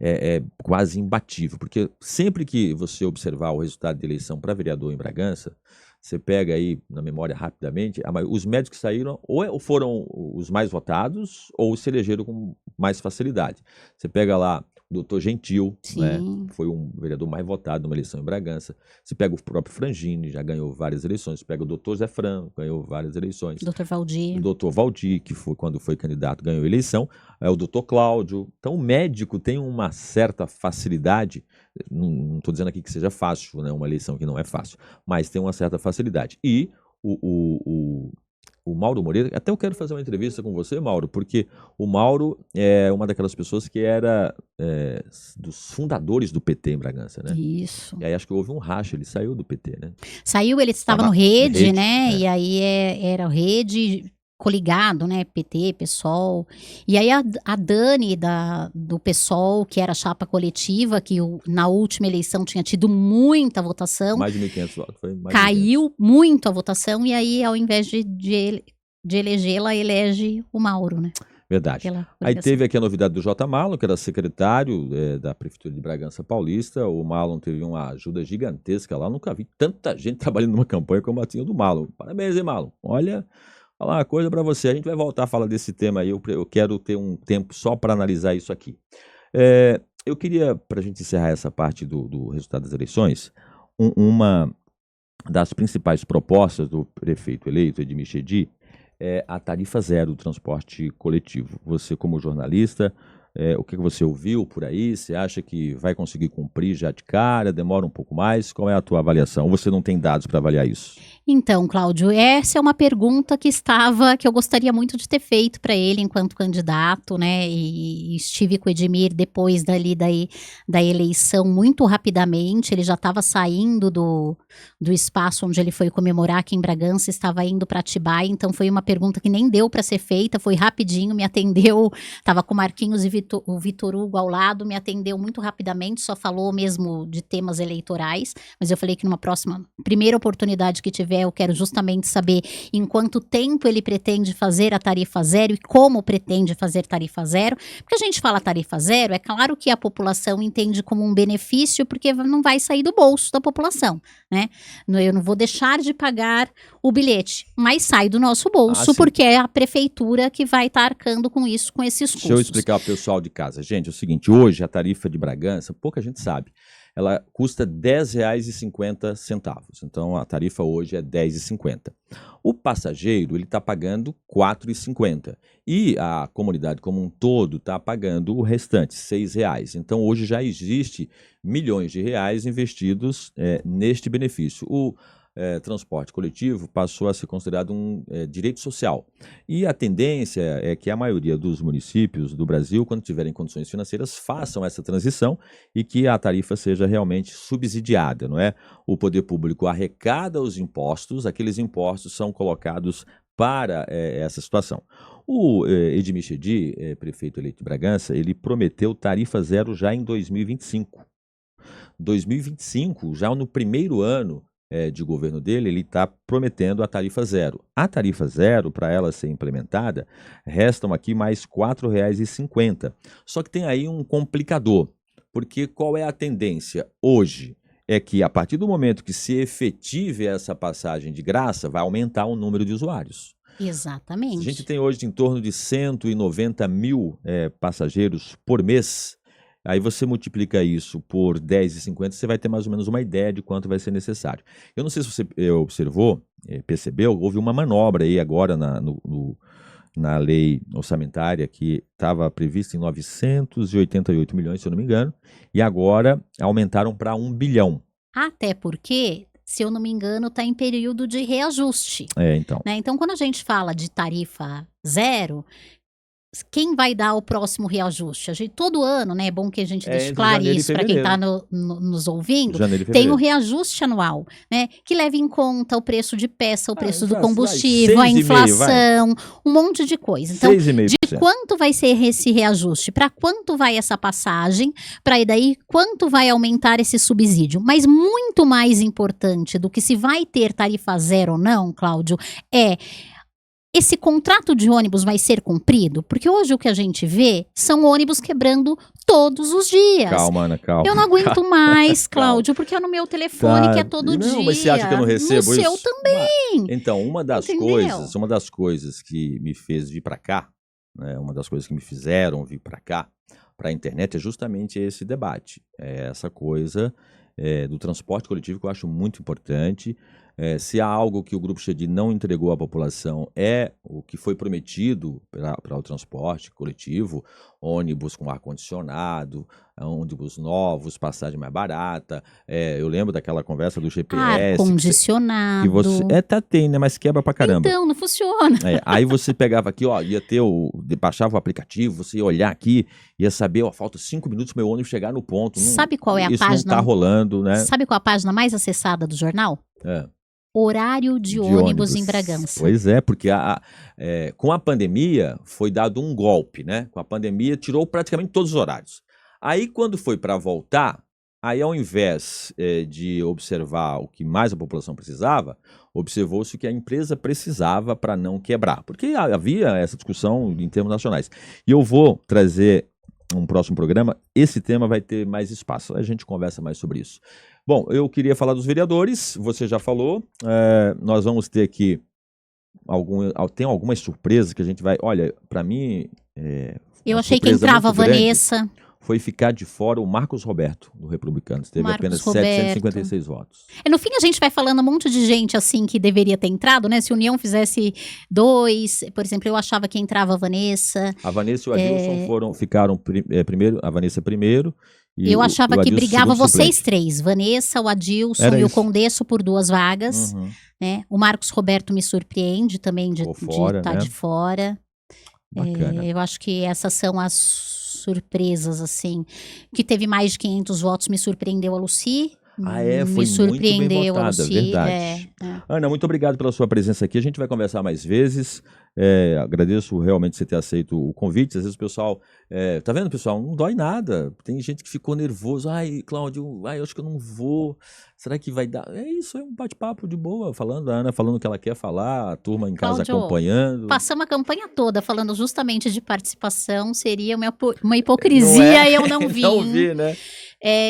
é quase imbatível, porque sempre que você observar o resultado de eleição para vereador em Bragança, você pega aí na memória rapidamente, os médicos que saíram ou foram os mais votados ou se elegeram com mais facilidade. Você pega lá o doutor Gentil, né, que foi um vereador mais votado numa eleição em Bragança. Você pega o próprio Frangini, já ganhou várias eleições. Você pega o doutor Zé Fran, ganhou várias eleições. Doutor Valdir. O doutor Valdir, que foi, quando foi candidato, ganhou a eleição. O doutor Cláudio. Então, o médico tem uma certa facilidade. Não estou dizendo aqui que seja fácil, né, uma eleição que não é fácil, mas tem uma certa facilidade. E o Mauro Moreira, até eu quero fazer uma entrevista com você, Mauro, porque o Mauro é uma daquelas pessoas que era dos fundadores do PT em Bragança, né? Isso. E aí acho que houve um racha, ele saiu do PT, né? Saiu, ele estava no Rede, né? E aí era o Rede coligado, né? PT, PSOL. E aí a Dani do PSOL, que era a chapa coletiva, que na última eleição tinha tido muita votação. Mais de 1.500 votos. Caiu muito a votação, e aí ao invés de elegê-la, elege o Mauro, né? Verdade. pela Aí obrigação. teve aqui a novidade do J. Marlon, que era secretário da Prefeitura de Bragança Paulista. O Marlon teve uma ajuda gigantesca lá. Nunca vi tanta gente trabalhando numa campanha como a tinha do Marlon. Parabéns, hein, Marlon? Olha, falar uma coisa para você. A gente vai voltar a falar desse tema aí. Eu quero ter um tempo só para analisar isso aqui. Eu queria, para a gente encerrar essa parte do resultado das eleições, uma das principais propostas do prefeito eleito, Edmir Chedi, é a tarifa zero do transporte coletivo. Você, como jornalista, o que você ouviu por aí? Você acha que vai conseguir cumprir já de cara? Demora um pouco mais? Qual é a tua avaliação? Ou você não tem dados para avaliar isso? Então, Cláudio, essa é uma pergunta que eu gostaria muito de ter feito para ele enquanto candidato, né? E estive com o Edmir depois da eleição muito rapidamente. Ele já estava saindo do espaço onde ele foi comemorar aqui em Bragança, estava indo para Atibaia. Então, foi uma pergunta que nem deu para ser feita, foi rapidinho, me atendeu. Estava com o Marquinhos e o Vitor Hugo ao lado, me atendeu muito rapidamente, só falou mesmo de temas eleitorais. Mas eu falei que numa primeira oportunidade que tiver, eu quero justamente saber em quanto tempo ele pretende fazer a tarifa zero e como pretende fazer tarifa zero. Porque a gente fala tarifa zero, é claro que a população entende como um benefício, porque não vai sair do bolso da população, né? Eu não vou deixar de pagar o bilhete, mas sai do nosso bolso, porque é a prefeitura que vai estar arcando com isso, com esses custos. Deixa eu explicar para o pessoal de casa. Gente, é o seguinte, hoje a tarifa de Bragança, pouca gente sabe, ela custa R$ 10,50. Então, a tarifa hoje é R$ 10,50. O passageiro, ele está pagando R$ 4,50. E a comunidade como um todo está pagando o restante, R$ 6,00. Então, hoje já existe milhões de reais investidos neste benefício. O transporte coletivo passou a ser considerado um direito social. E a tendência é que a maioria dos municípios do Brasil, quando tiverem condições financeiras, façam essa transição e que a tarifa seja realmente subsidiada, não é? O poder público arrecada os impostos, aqueles impostos são colocados para essa situação. O Edmir Chedi, prefeito eleito de Bragança, ele prometeu tarifa zero já em 2025. 2025, já no primeiro ano de governo dele, ele está prometendo a tarifa zero. A tarifa zero, para ela ser implementada, restam aqui mais R$ 4,50. Só que tem aí um complicador, porque qual é a tendência hoje? É que a partir do momento que se efetive essa passagem de graça, vai aumentar o número de usuários. Exatamente. A gente tem hoje em torno de 190 mil passageiros por mês. Aí você multiplica isso por 10,50, você vai ter mais ou menos uma ideia de quanto vai ser necessário. Eu não sei se você observou, percebeu, houve uma manobra aí agora na lei orçamentária que estava prevista em 988 milhões, se eu não me engano, e agora aumentaram para 1 bilhão. Até porque, se eu não me engano, está em período de reajuste. Então. Né? Então, quando a gente fala de tarifa zero, quem vai dar o próximo reajuste? Todo ano, né? É bom que a gente deixe claro isso para quem está nos ouvindo. Tem o reajuste anual, né? Que leva em conta o preço de peça, o preço do combustível, a inflação, um monte de coisa. Então, de quanto vai ser esse reajuste? Para quanto vai essa passagem? Para daí, quanto vai aumentar esse subsídio? Mas muito mais importante do que se vai ter tarifa zero ou não, Cláudio, esse contrato de ônibus vai ser cumprido? Porque hoje o que a gente vê são ônibus quebrando todos os dias. Calma, Ana, calma. Eu não aguento mais, Cláudio, porque é no meu telefone que é todo dia. Não, mas você acha que eu não recebo isso? No seu também. Então, uma das coisas que me fez vir para cá, né, uma das coisas que me fizeram vir para cá, para a internet, é justamente esse debate. Essa coisa do transporte coletivo que eu acho muito importante. Se há algo que o Grupo Chedi não entregou à população, é o que foi prometido para o transporte coletivo, ônibus com ar-condicionado, ônibus novos, passagem mais barata. Eu lembro daquela conversa do GPS. Ar-condicionado. Tem, né? Mas quebra pra caramba. Então, não funciona. Aí você pegava aqui, ia ter baixava o aplicativo, você ia olhar aqui, ia saber, falta 5 minutos para o meu ônibus chegar no ponto. Sabe qual é a página? Isso não tá rolando, né? Sabe qual é a página mais acessada do jornal? Horário de ônibus em Bragança. Pois é, porque com a pandemia foi dado um golpe, né? Com a pandemia tirou praticamente todos os horários. Aí quando foi para voltar, Aí, ao invés de observar o que mais a população precisava, observou-se o que a empresa precisava para não quebrar. Porque havia essa discussão em termos nacionais. E eu vou trazer um próximo programa, esse tema vai ter mais espaço. A gente conversa mais sobre isso. Bom, eu queria falar dos vereadores, você já falou. Nós vamos ter aqui tem algumas surpresas que a gente vai... Olha, para mim... Eu uma achei que surpresa entrava a muito grande Vanessa. foi ficar de fora o Marcos Roberto, do Republicanos. Teve Marcos apenas Roberto. 756 votos. No fim, a gente vai falando um monte de gente, assim, que deveria ter entrado, né? Se a União fizesse 2, por exemplo, eu achava que entrava a Vanessa. A Vanessa e o Adilson ficaram primeiro, a Vanessa primeiro. E eu achava que brigava vocês suplente. 3, Vanessa, o Adilson Era e o isso. Condesso por 2 vagas. Uhum. Né? O Marcos Roberto me surpreende também de Ficou fora, estar né? de fora. Bacana. Eu acho que essas são as surpresas, assim. Que teve mais de 500 votos, me surpreendeu a Lucy. Foi me surpreendeu muito bem votada, a Lucy. verdade. Ana, muito obrigado pela sua presença aqui. A gente vai conversar mais vezes. Agradeço realmente você ter aceito o convite. Às vezes o pessoal... tá vendo, pessoal? Não dói nada. Tem gente que ficou nervoso. Ai, Cláudio, eu acho que eu não vou. Será que vai dar? É isso, é um bate-papo de boa. Falando, a Ana falando o que ela quer falar, a turma em casa Cláudio, acompanhando. Passamos a campanha toda falando justamente de participação. Seria uma hipocrisia eu não vir. Não vi, né?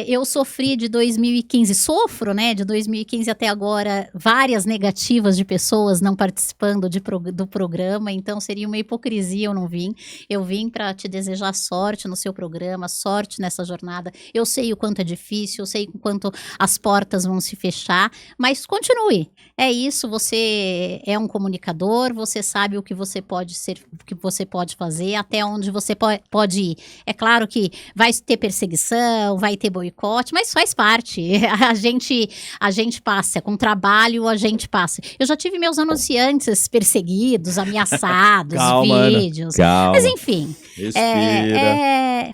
Eu sofri de 2015, sofro, né, de 2015 até agora, várias negativas de pessoas não participando do programa, então seria uma hipocrisia eu não vir. Eu vim para te desejar sorte no seu programa, sorte nessa jornada. Eu sei o quanto é difícil, eu sei o quanto as portas vão se fechar, mas continue. É isso, você é um comunicador, você sabe o que você pode ser, o que você pode fazer, até onde você pode ir. É claro que vai ter perseguição, vai ter boicote, mas faz parte. A gente passa, com trabalho a gente passa. Eu já tive meus anunciantes perseguidos, ameaçados, Calma, vídeos. Ana, calma. Mas enfim,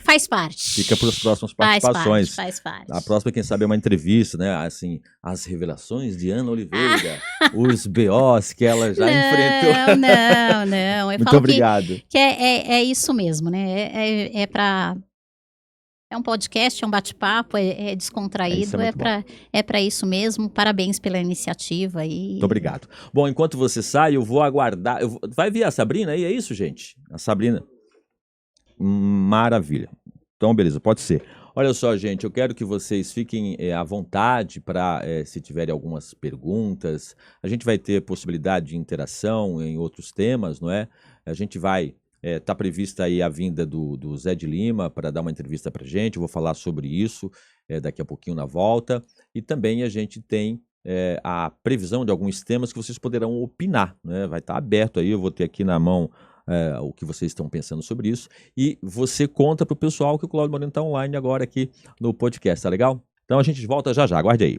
faz parte. Fica para as próximas participações. Faz parte. A próxima, quem sabe, é uma entrevista, né? Assim, as revelações de Ana Oliveira, os BOs que ela já enfrentou. Não. Eu Muito falo obrigado. Que é isso mesmo, né? É um podcast, é um bate-papo, é descontraído, é para isso mesmo. Parabéns pela iniciativa. Muito obrigado. Bom, enquanto você sai, eu vou aguardar. Vai vir a Sabrina aí, é isso, gente? A Sabrina. Maravilha. Então, beleza, pode ser. Olha só, gente, eu quero que vocês fiquem à vontade para, se tiverem algumas perguntas. A gente vai ter possibilidade de interação em outros temas, não é? A gente vai... Está prevista aí a vinda do Zé de Lima para dar uma entrevista para a gente. Eu vou falar sobre isso daqui a pouquinho na volta. E também a gente tem a previsão de alguns temas que vocês poderão opinar, né? Vai estar aberto aí, eu vou ter aqui na mão o que vocês estão pensando sobre isso. E você conta para o pessoal que o Cláudio Moreno está online agora aqui no podcast, tá legal? Então a gente volta já já, aguarde aí.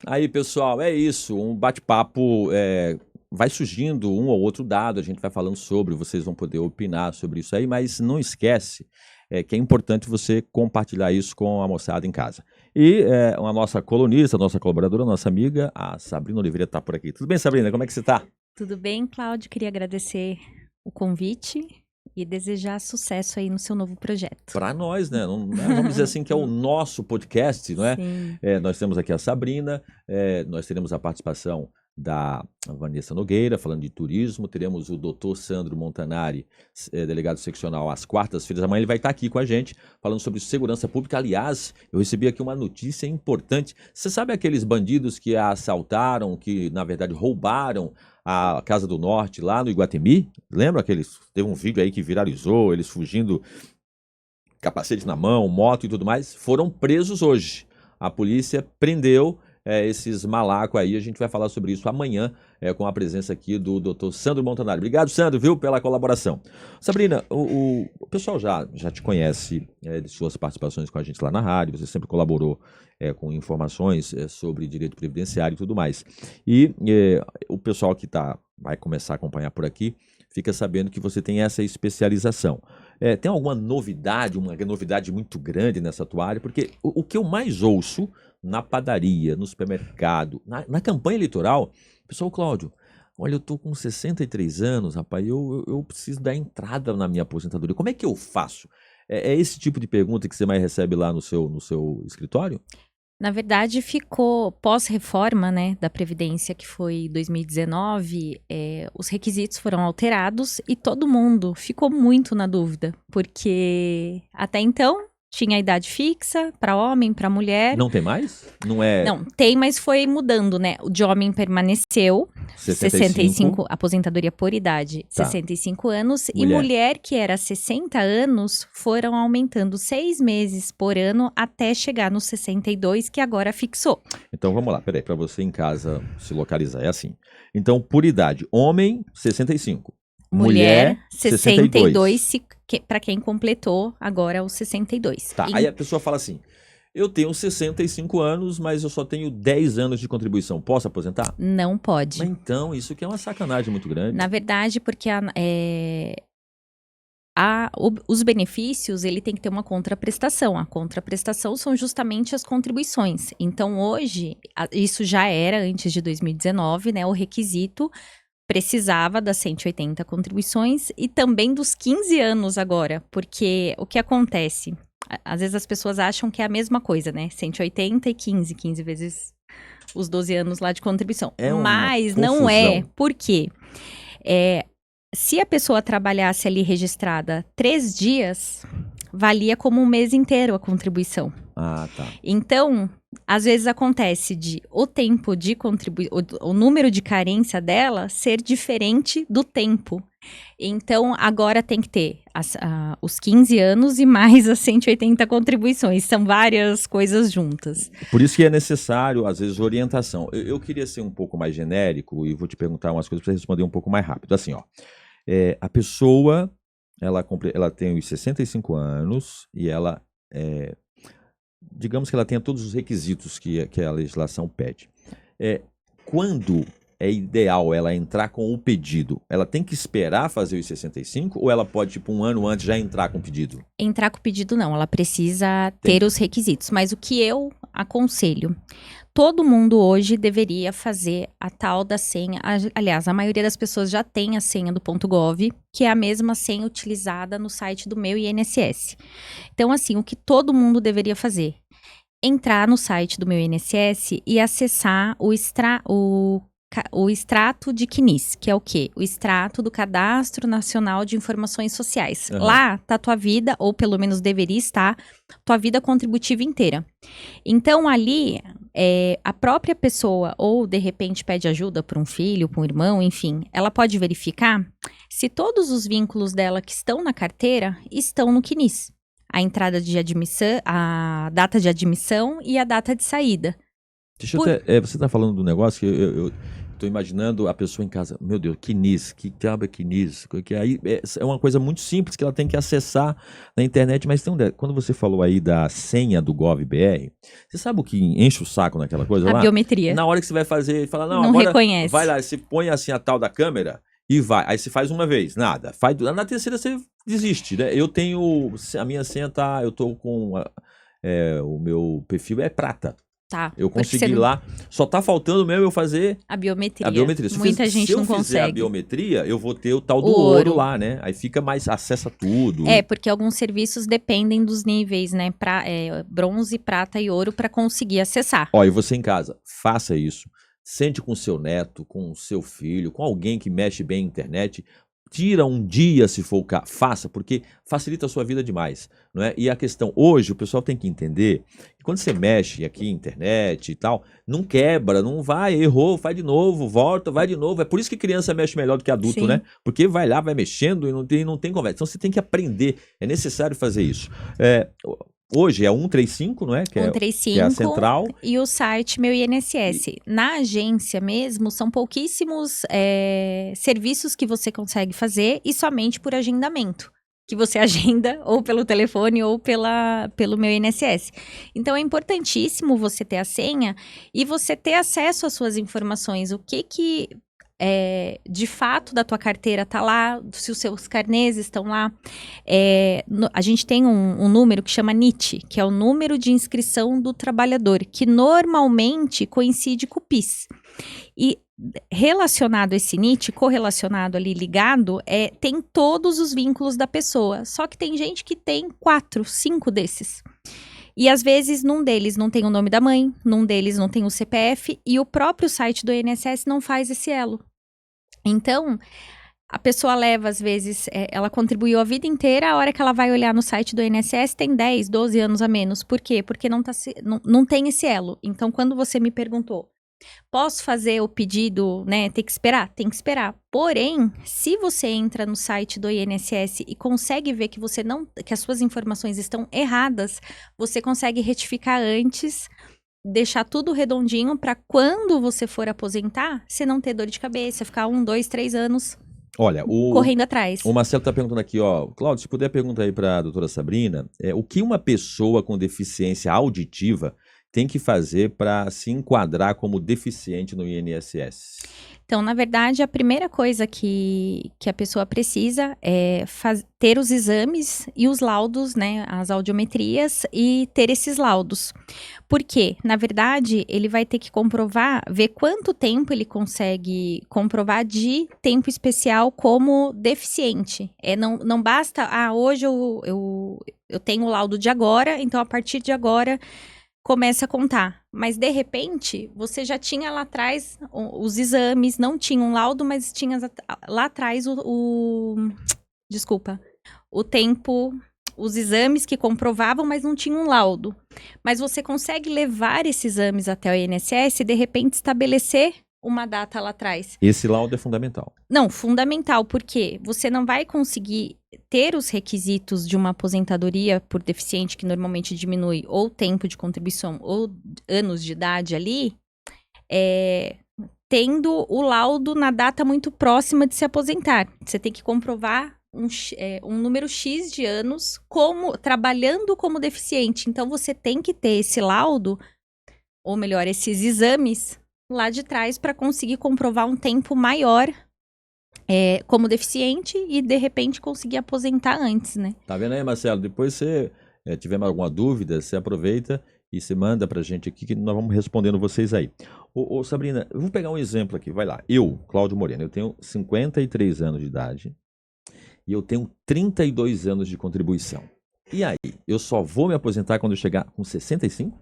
Aí, pessoal, é isso, um bate-papo, vai surgindo um ou outro dado, a gente vai falando sobre, vocês vão poder opinar sobre isso aí, mas não esquece que é importante você compartilhar isso com a moçada em casa. E a nossa colunista, a nossa colaboradora, a nossa amiga, a Sabrina Oliveira está por aqui. Tudo bem, Sabrina? Como é que você está? Tudo bem, Cláudio? Queria agradecer o convite e desejar sucesso aí no seu novo projeto. Para nós, né? Vamos dizer assim que é o nosso podcast, não é? Sim. Nós temos aqui a Sabrina, nós teremos a participação da Vanessa Nogueira, falando de turismo, teremos o Dr. Sandro Montanari, delegado seccional, às quartas-feiras. Amanhã ele vai estar aqui com a gente, falando sobre segurança pública. Aliás, eu recebi aqui uma notícia importante. Você sabe aqueles bandidos que a assaltaram, que na verdade roubaram a Casa do Norte lá no Iguatemi? Lembra aqueles? Teve um vídeo aí que viralizou, eles fugindo, capacete na mão, moto e tudo mais. Foram presos hoje. A polícia prendeu esses malacos aí. A gente vai falar sobre isso amanhã, com a presença aqui do Dr. Sandro Montanari. Obrigado, Sandro, viu, pela colaboração. Sabrina, o pessoal já te conhece de suas participações com a gente lá na rádio, você sempre colaborou com informações sobre direito previdenciário e tudo mais. E o pessoal que vai começar a acompanhar por aqui fica sabendo que você tem essa especialização. Tem alguma novidade, uma novidade muito grande nessa tua área? Porque o que eu mais ouço na padaria, no supermercado, na campanha eleitoral, pessoal, Cláudio, olha, eu tô com 63 anos, rapaz, eu preciso dar entrada na minha aposentadoria. Como é que eu faço? É esse tipo de pergunta que você mais recebe lá no seu escritório? Na verdade, ficou pós-reforma, né, da Previdência, que foi 2019, os requisitos foram alterados e todo mundo ficou muito na dúvida, porque até então tinha a idade fixa para homem, para mulher. Não tem mais? Não é Não, tem, mas foi mudando, né? O de homem permaneceu, 65, aposentadoria por idade, Tá. 65 anos. Mulher. E mulher, que era 60 anos, foram aumentando 6 meses por ano até chegar nos 62, que agora fixou. Então vamos lá, peraí, para você em casa se localizar, é assim. Então, por idade, homem, 65. Mulher 62, para quem completou agora os 62. Tá, aí a pessoa fala assim, eu tenho 65 anos, mas eu só tenho 10 anos de contribuição, posso aposentar? Não pode. Mas então, isso aqui é uma sacanagem muito grande. Na verdade, porque os benefícios, ele tem que ter uma contraprestação. A contraprestação são justamente as contribuições. Então, hoje, isso já era antes de 2019, né? O requisito precisava das 180 contribuições e também dos 15 anos agora. Porque o que acontece? Às vezes as pessoas acham que é a mesma coisa, né? 180 e 15 vezes os 12 anos lá de contribuição. Mas não é. Por quê? Se a pessoa trabalhasse ali registrada 3 dias, valia como um mês inteiro a contribuição. Ah, tá. Então, às vezes acontece o tempo de o número de carência dela ser diferente do tempo. Então, agora tem que ter os 15 anos e mais as 180 contribuições. São várias coisas juntas. Por isso que é necessário, às vezes, orientação. Eu queria ser um pouco mais genérico e vou te perguntar umas coisas para você responder um pouco mais rápido. Assim, ó, a pessoa, ela tem os 65 anos e ela, digamos que ela tenha todos os requisitos que a legislação pede. Quando é ideal ela entrar com o pedido? Ela tem que esperar fazer os 65 ou ela pode, tipo, um ano antes já entrar com o pedido? Entrar com o pedido não, ela precisa ter os requisitos. Mas o que eu aconselho? Todo mundo hoje deveria fazer a tal da senha. Aliás, a maioria das pessoas já tem a senha do .gov, que é a mesma senha utilizada no site do meu INSS. Então, assim, o que todo mundo deveria fazer? Entrar no site do meu INSS e acessar o extrato de CNIS, que é o quê? O extrato do Cadastro Nacional de Informações Sociais. Uhum. Lá tá tua vida, ou pelo menos deveria estar, tua vida contributiva inteira. Então, ali, a própria pessoa, ou de repente pede ajuda para um filho, para um irmão, enfim, ela pode verificar se todos os vínculos dela que estão na carteira estão no CNIS. A entrada de admissão, a data de admissão e a data de saída. Deixa eu até, você está falando do negócio que eu estou imaginando a pessoa em casa, meu Deus, CNIS, que diabo é CNIS? Que aí é uma coisa muito simples que ela tem que acessar na internet, mas quando você falou aí da senha do GovBR, você sabe o que enche o saco naquela coisa lá? A biometria. Na hora que você vai fazer, fala, não Não agora reconhece. vai lá, você põe assim a tal da câmera e vai. Aí você faz uma vez, nada. Na terceira você desiste, né? Eu tenho, a minha senha tá, eu tô com, o meu perfil é prata. Tá. Eu consegui lá, só tá faltando mesmo eu fazer a biometria. Muita gente não consegue. Se eu fizer a biometria, eu vou ter o tal do ouro lá, né? Aí fica mais, acessa tudo. Porque alguns serviços dependem dos níveis, né? Bronze, prata e ouro para conseguir acessar. Ó, e você em casa, faça isso. Sente com o seu neto, com o seu filho, com alguém que mexe bem na internet. Tira um dia, se for o caso, faça, porque facilita a sua vida demais, não é? E a questão, hoje, o pessoal tem que entender que quando você mexe aqui na internet e tal, não quebra, não vai, errou, faz de novo, volta, vai de novo. É por isso que criança mexe melhor do que adulto, né? Porque vai lá, vai mexendo e não tem conversa. Então você tem que aprender, é necessário fazer isso. Hoje é 135, não é? Que é a 135 central. e o site Meu INSS. Na agência mesmo, são pouquíssimos serviços que você consegue fazer e somente por agendamento. Que você agenda ou pelo telefone ou pelo Meu INSS. Então, é importantíssimo você ter a senha e você ter acesso às suas informações. O que de fato da tua carteira tá lá, se os seus carnês estão lá. A gente tem um número que chama NIT, que é o número de inscrição do trabalhador, que normalmente coincide com o PIS. E relacionado a esse NIT, correlacionado ali, ligado, tem todos os vínculos da pessoa. Só que tem gente que tem 4, 5 desses. E às vezes num deles não tem o nome da mãe, num deles não tem o CPF e o próprio site do INSS não faz esse elo. Então, a pessoa leva, às vezes, ela contribuiu a vida inteira, a hora que ela vai olhar no site do INSS tem 10, 12 anos a menos. Por quê? Porque não tem esse elo. Então, quando você me perguntou, posso fazer o pedido, né? Tem que esperar? Tem que esperar. Porém, se você entra no site do INSS e consegue ver que as suas informações estão erradas, você consegue retificar antes, deixar tudo redondinho para quando você for aposentar, você não ter dor de cabeça, ficar 1, 2, 3 anos Olha, correndo atrás. O Marcelo está perguntando aqui, ó, Cláudio, se puder perguntar aí para a doutora Sabrina, o que uma pessoa com deficiência auditiva tem que fazer para se enquadrar como deficiente no INSS? Então, na verdade, a primeira coisa que a pessoa precisa é ter os exames e os laudos, né, as audiometrias e ter esses laudos. Por quê? Na verdade, ele vai ter que ver quanto tempo ele consegue comprovar de tempo especial como deficiente. Não basta, hoje eu tenho o laudo de agora, então a partir de agora começa a contar. Mas, de repente, você já tinha lá atrás os exames, não tinha um laudo, mas tinha lá atrás o tempo, os exames que comprovavam, mas não tinha um laudo. Mas você consegue levar esses exames até o INSS e, de repente, estabelecer uma data lá atrás. Esse laudo é fundamental. Não, fundamental, porque você não vai conseguir ter os requisitos de uma aposentadoria por deficiente, que normalmente diminui ou tempo de contribuição ou anos de idade ali, tendo o laudo na data muito próxima de se aposentar. Você tem que comprovar um número X de anos trabalhando como deficiente. Então, você tem que ter esse laudo, ou melhor, esses exames lá de trás para conseguir comprovar um tempo maior como deficiente e, de repente, conseguir aposentar antes, né? Tá vendo aí, Marcelo? Depois você tiver alguma dúvida, você aproveita e você manda pra gente aqui que nós vamos respondendo vocês aí. Ô Sabrina, eu vou pegar um exemplo aqui, vai lá. Eu, Cláudio Moreno, eu tenho 53 anos de idade e eu tenho 32 anos de contribuição. E aí, eu só vou me aposentar quando eu chegar com 65?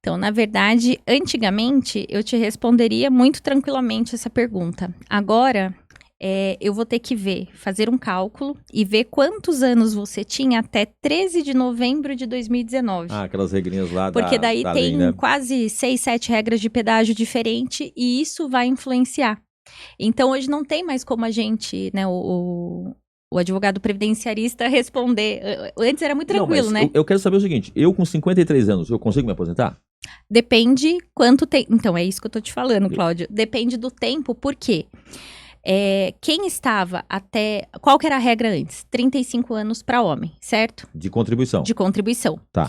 Então, na verdade, antigamente, eu te responderia muito tranquilamente essa pergunta. Agora, eu vou ter que fazer um cálculo e ver quantos anos você tinha até 13 de novembro de 2019. Ah, aquelas regrinhas lá Porque daí da tem lei, né? quase 6, 7 regras de pedágio diferente e isso vai influenciar. Então, hoje não tem mais como a gente, né, o advogado previdenciarista responder. Antes era muito tranquilo, não, mas né? Eu quero saber o seguinte, eu com 53 anos, eu consigo me aposentar? Depende quanto tempo. Então, é isso que eu tô te falando, Cláudio. Depende do tempo, por quê? Quem estava qual que era a regra antes? 35 anos para homem, certo? De contribuição. De contribuição. Tá.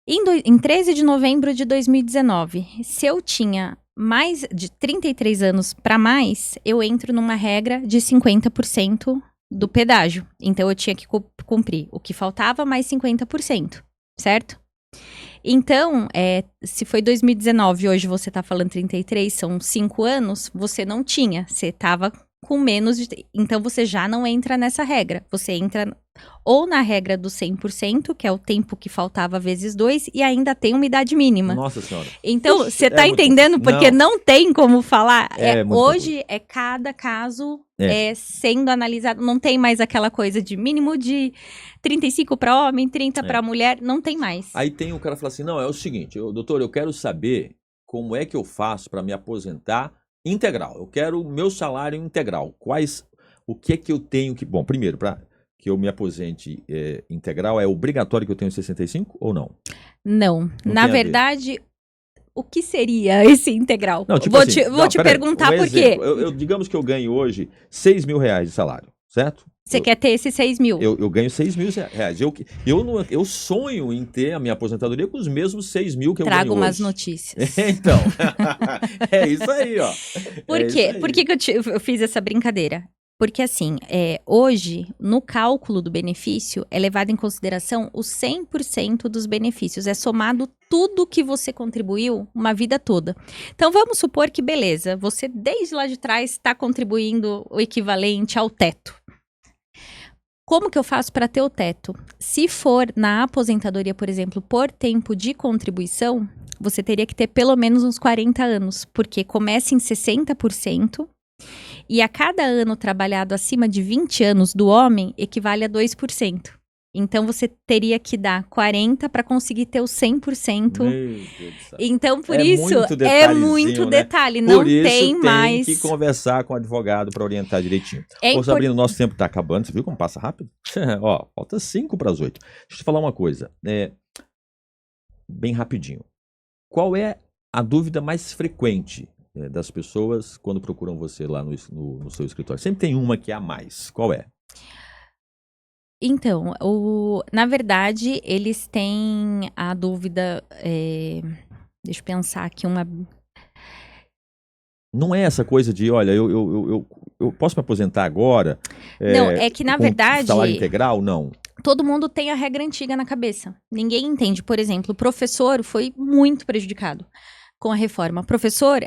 Em 13 de novembro de 2019, se eu tinha mais de 33 anos para mais, eu entro numa regra de 50% do pedágio. Então, eu tinha que cumprir o que faltava mais 50%, certo? Então, se foi 2019 e hoje você tá falando 33, são 5 anos, você não tinha, você estava com menos de... Então, você já não entra nessa regra. Você entra ou na regra do 100%, que é o tempo que faltava vezes 2, e ainda tem uma idade mínima. Nossa Senhora. Então, você tá entendendo? Porque não tem como falar. Hoje, cada caso sendo analisado. Não tem mais aquela coisa de mínimo de 35 para homem, 30 para mulher. Não tem mais. Aí tem o cara que fala assim, não, é o seguinte, doutor, eu quero saber como é que eu faço para me aposentar integral. Eu quero o meu salário integral. O que é que eu tenho que... Bom, primeiro, que eu me aposente integral, é obrigatório que eu tenha 65 ou não? Não. Não Na tem a ver. verdade, o que seria esse integral? Não, tipo vou assim, te, vou te peraí, perguntar por quê. exemplo. Digamos que eu ganho hoje 6 mil reais de salário, certo? Você quer ter esses 6 mil? Eu ganho 6 mil reais. Eu sonho em ter a minha aposentadoria com os mesmos 6 mil que eu Trago ganho umas hoje. notícias. Então, é isso aí, ó. Por É quê? isso aí. Por que eu fiz essa brincadeira? Porque assim, hoje, no cálculo do benefício, é levado em consideração os 100% dos benefícios. É somado tudo que você contribuiu uma vida toda. Então, vamos supor que, beleza, você desde lá de trás está contribuindo o equivalente ao teto. Como que eu faço para ter o teto? Se for na aposentadoria, por exemplo, por tempo de contribuição, você teria que ter pelo menos uns 40 anos, porque começa em 60%, e a cada ano trabalhado acima de 20 anos do homem equivale a 2%. Então, você teria que dar 40 para conseguir ter o 100%. Meu Deus do céu. Então, por É isso, muito é detalhezinho, muito né? detalhe. Por Não isso tem mais. que conversar com o advogado para orientar direitinho. É Ô, Sabrina, o nosso tempo está acabando. Você viu como passa rápido? Ó, falta 5 para as 8. Deixa eu te falar uma coisa. Bem rapidinho. Qual é a dúvida mais frequente das pessoas quando procuram você lá no seu escritório? Sempre tem uma que é a mais. Qual é? Então, na verdade, eles têm a dúvida. Deixa eu pensar aqui uma. Não é essa coisa de, olha, eu posso me aposentar agora? Não, é que na com verdade. salário integral? Não. Todo mundo tem a regra antiga na cabeça. Ninguém entende. Por exemplo, o professor foi muito prejudicado com a reforma. O professor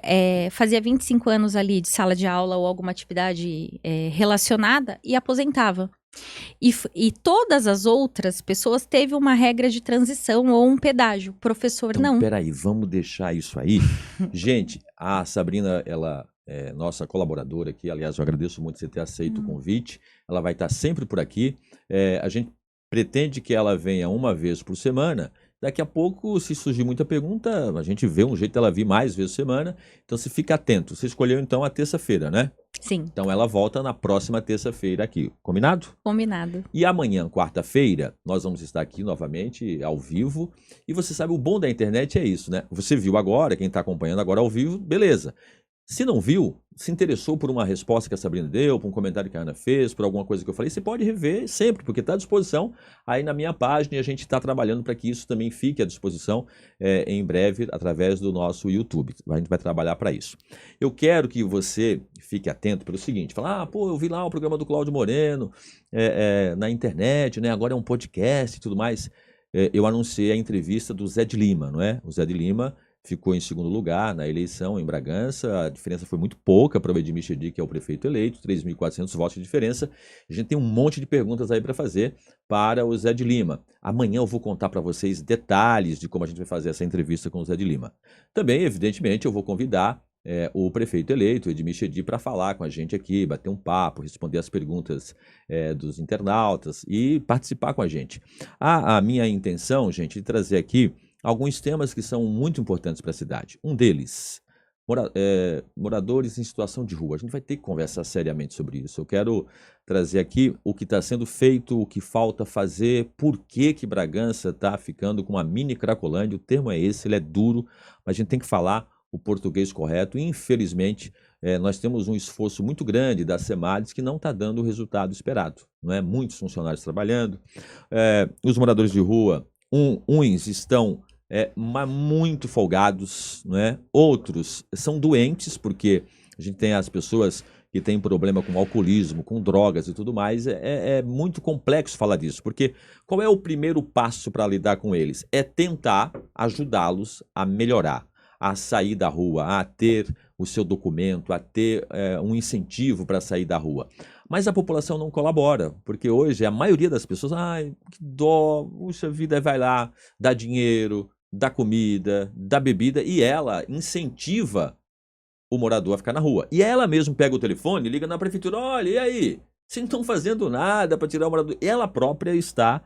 fazia 25 anos ali de sala de aula ou alguma atividade relacionada e aposentava. E todas as outras pessoas teve uma regra de transição ou um pedágio. O professor Então, não. peraí, vamos deixar isso aí. Gente, a Sabrina, ela é nossa colaboradora aqui. Aliás, eu agradeço muito você ter aceito o convite. Ela vai estar sempre por aqui. A gente pretende que ela venha uma vez por semana. Daqui a pouco, se surgir muita pergunta, a gente vê um jeito dela vir mais vezes por semana. Então, você fica atento. Você escolheu, então, a terça-feira, né? Sim. Então, ela volta na próxima terça-feira aqui. Combinado? Combinado. E amanhã, quarta-feira, nós vamos estar aqui novamente, ao vivo. E você sabe, o bom da internet é isso, né? Você viu agora, quem está acompanhando agora ao vivo, beleza. Se não viu, se interessou por uma resposta que a Sabrina deu, por um comentário que a Ana fez, por alguma coisa que eu falei, você pode rever sempre, porque está à disposição aí na minha página e a gente está trabalhando para que isso também fique à disposição em breve através do nosso YouTube. A gente vai trabalhar para isso. Eu quero que você fique atento pelo seguinte, falar, eu vi lá o programa do Cláudio Moreno na internet, né? Agora é um podcast e tudo mais. Eu anunciei a entrevista do Zé de Lima, não é? O Zé de Lima ficou em segundo lugar na eleição em Bragança, a diferença foi muito pouca para o Edmir Chedi, que é o prefeito eleito, 3.400 votos de diferença. A gente tem um monte de perguntas aí para fazer para o Zé de Lima. Amanhã eu vou contar para vocês detalhes de como a gente vai fazer essa entrevista com o Zé de Lima. Também, evidentemente, eu vou convidar o prefeito eleito, Edmir Chedi, para falar com a gente aqui, bater um papo, responder as perguntas dos internautas e participar com a gente. A minha intenção, gente, é trazer aqui alguns temas que são muito importantes para a cidade. Um deles, moradores em situação de rua. A gente vai ter que conversar seriamente sobre isso. Eu quero trazer aqui o que está sendo feito, o que falta fazer, por que Bragança está ficando com uma mini Cracolândia. O termo é esse, ele é duro, mas a gente tem que falar o português correto. E, infelizmente, nós temos um esforço muito grande da Semades que não está dando o resultado esperado. Não é? Muitos funcionários trabalhando. Os moradores de rua, uns estão muito folgados, não é? Outros são doentes, porque a gente tem as pessoas que têm problema com alcoolismo, com drogas e tudo mais. É muito complexo falar disso, porque qual é o primeiro passo para lidar com eles? É tentar ajudá-los a melhorar, a sair da rua, a ter o seu documento, a ter um incentivo para sair da rua. Mas a população não colabora, porque hoje a maioria das pessoas, que dó, puxa vida, vai lá, dá dinheiro, dá comida, dá bebida, e ela incentiva o morador a ficar na rua. E ela mesmo pega o telefone, liga na prefeitura, olha, e aí? Vocês não estão fazendo nada para tirar o morador. Ela própria está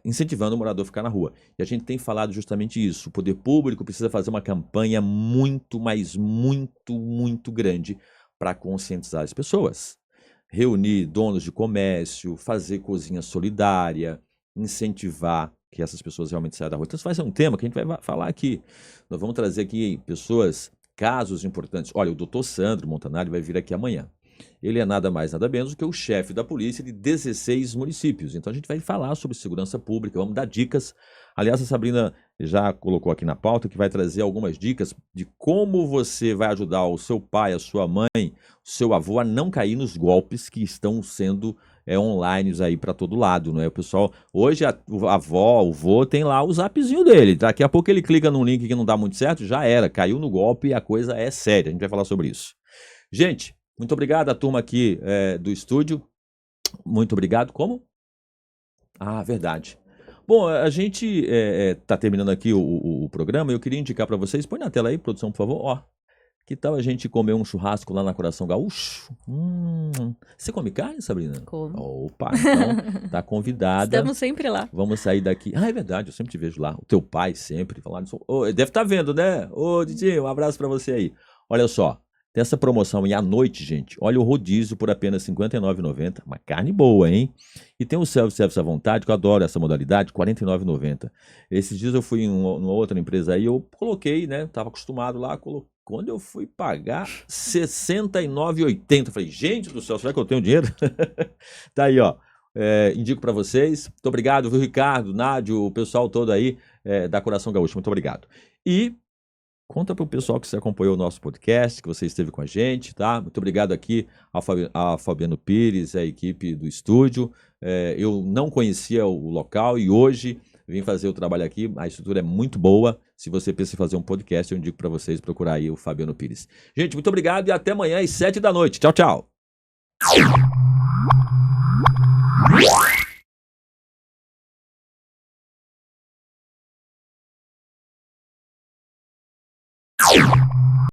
incentivando o morador a ficar na rua. E a gente tem falado justamente isso. O poder público precisa fazer uma campanha muito, mas muito, muito grande para conscientizar as pessoas. reunir donos de comércio, fazer cozinha solidária, incentivar que essas pessoas realmente saiam da rua. Então, isso vai ser um tema que a gente vai falar aqui. Nós vamos trazer aqui pessoas, casos importantes. Olha, o doutor Sandro Montanari vai vir aqui amanhã. Ele é nada mais, nada menos do que o chefe da polícia de 16 municípios. Então, a gente vai falar sobre segurança pública, vamos dar dicas. Aliás, a Sabrina já colocou aqui na pauta que vai trazer algumas dicas de como você vai ajudar o seu pai, a sua mãe, o seu avô a não cair nos golpes que estão sendo online aí para todo lado, não é? O pessoal, hoje a avó, o vô tem lá o zapzinho dele. Daqui a pouco ele clica num link que não dá muito certo, já era, caiu no golpe e a coisa é séria. A gente vai falar sobre isso. Gente, muito obrigado à turma aqui do estúdio. Muito obrigado. Como? Ah, verdade. Bom, a gente está terminando aqui o programa e eu queria indicar para vocês, põe na tela aí, produção, por favor. Ó, que tal a gente comer um churrasco lá na Coração Gaúcho? Você come carne, Sabrina? Como. Opa, então tá convidada. Estamos sempre lá. Vamos sair daqui. Ah, é verdade, eu sempre te vejo lá. O teu pai sempre falando. Deve estar vendo, né? Ô, Didi, um abraço para você aí. Olha só. Tem essa promoção e à noite, gente, olha o rodízio por apenas R$ 59,90. Uma carne boa, hein? E tem o self-service à vontade, que eu adoro essa modalidade, R$ 49,90. Esses dias eu fui em uma outra empresa aí, eu coloquei, né? Tava acostumado lá, quando eu fui pagar R$ 69,80. Falei, gente do céu, será que eu tenho dinheiro? Tá aí, ó. Indico para vocês. Muito obrigado, viu, Ricardo, Nádio, o pessoal todo aí da Coração Gaúcho. Muito obrigado. E conta para o pessoal que você acompanhou o nosso podcast, que você esteve com a gente, tá? Muito obrigado aqui ao Fabiano Pires, a equipe do estúdio. Eu não conhecia o local e hoje vim fazer o trabalho aqui. A estrutura é muito boa. Se você pensa em fazer um podcast, eu indico para vocês procurar aí o Fabiano Pires. Gente, muito obrigado e até amanhã às 7 da noite. Tchau, tchau.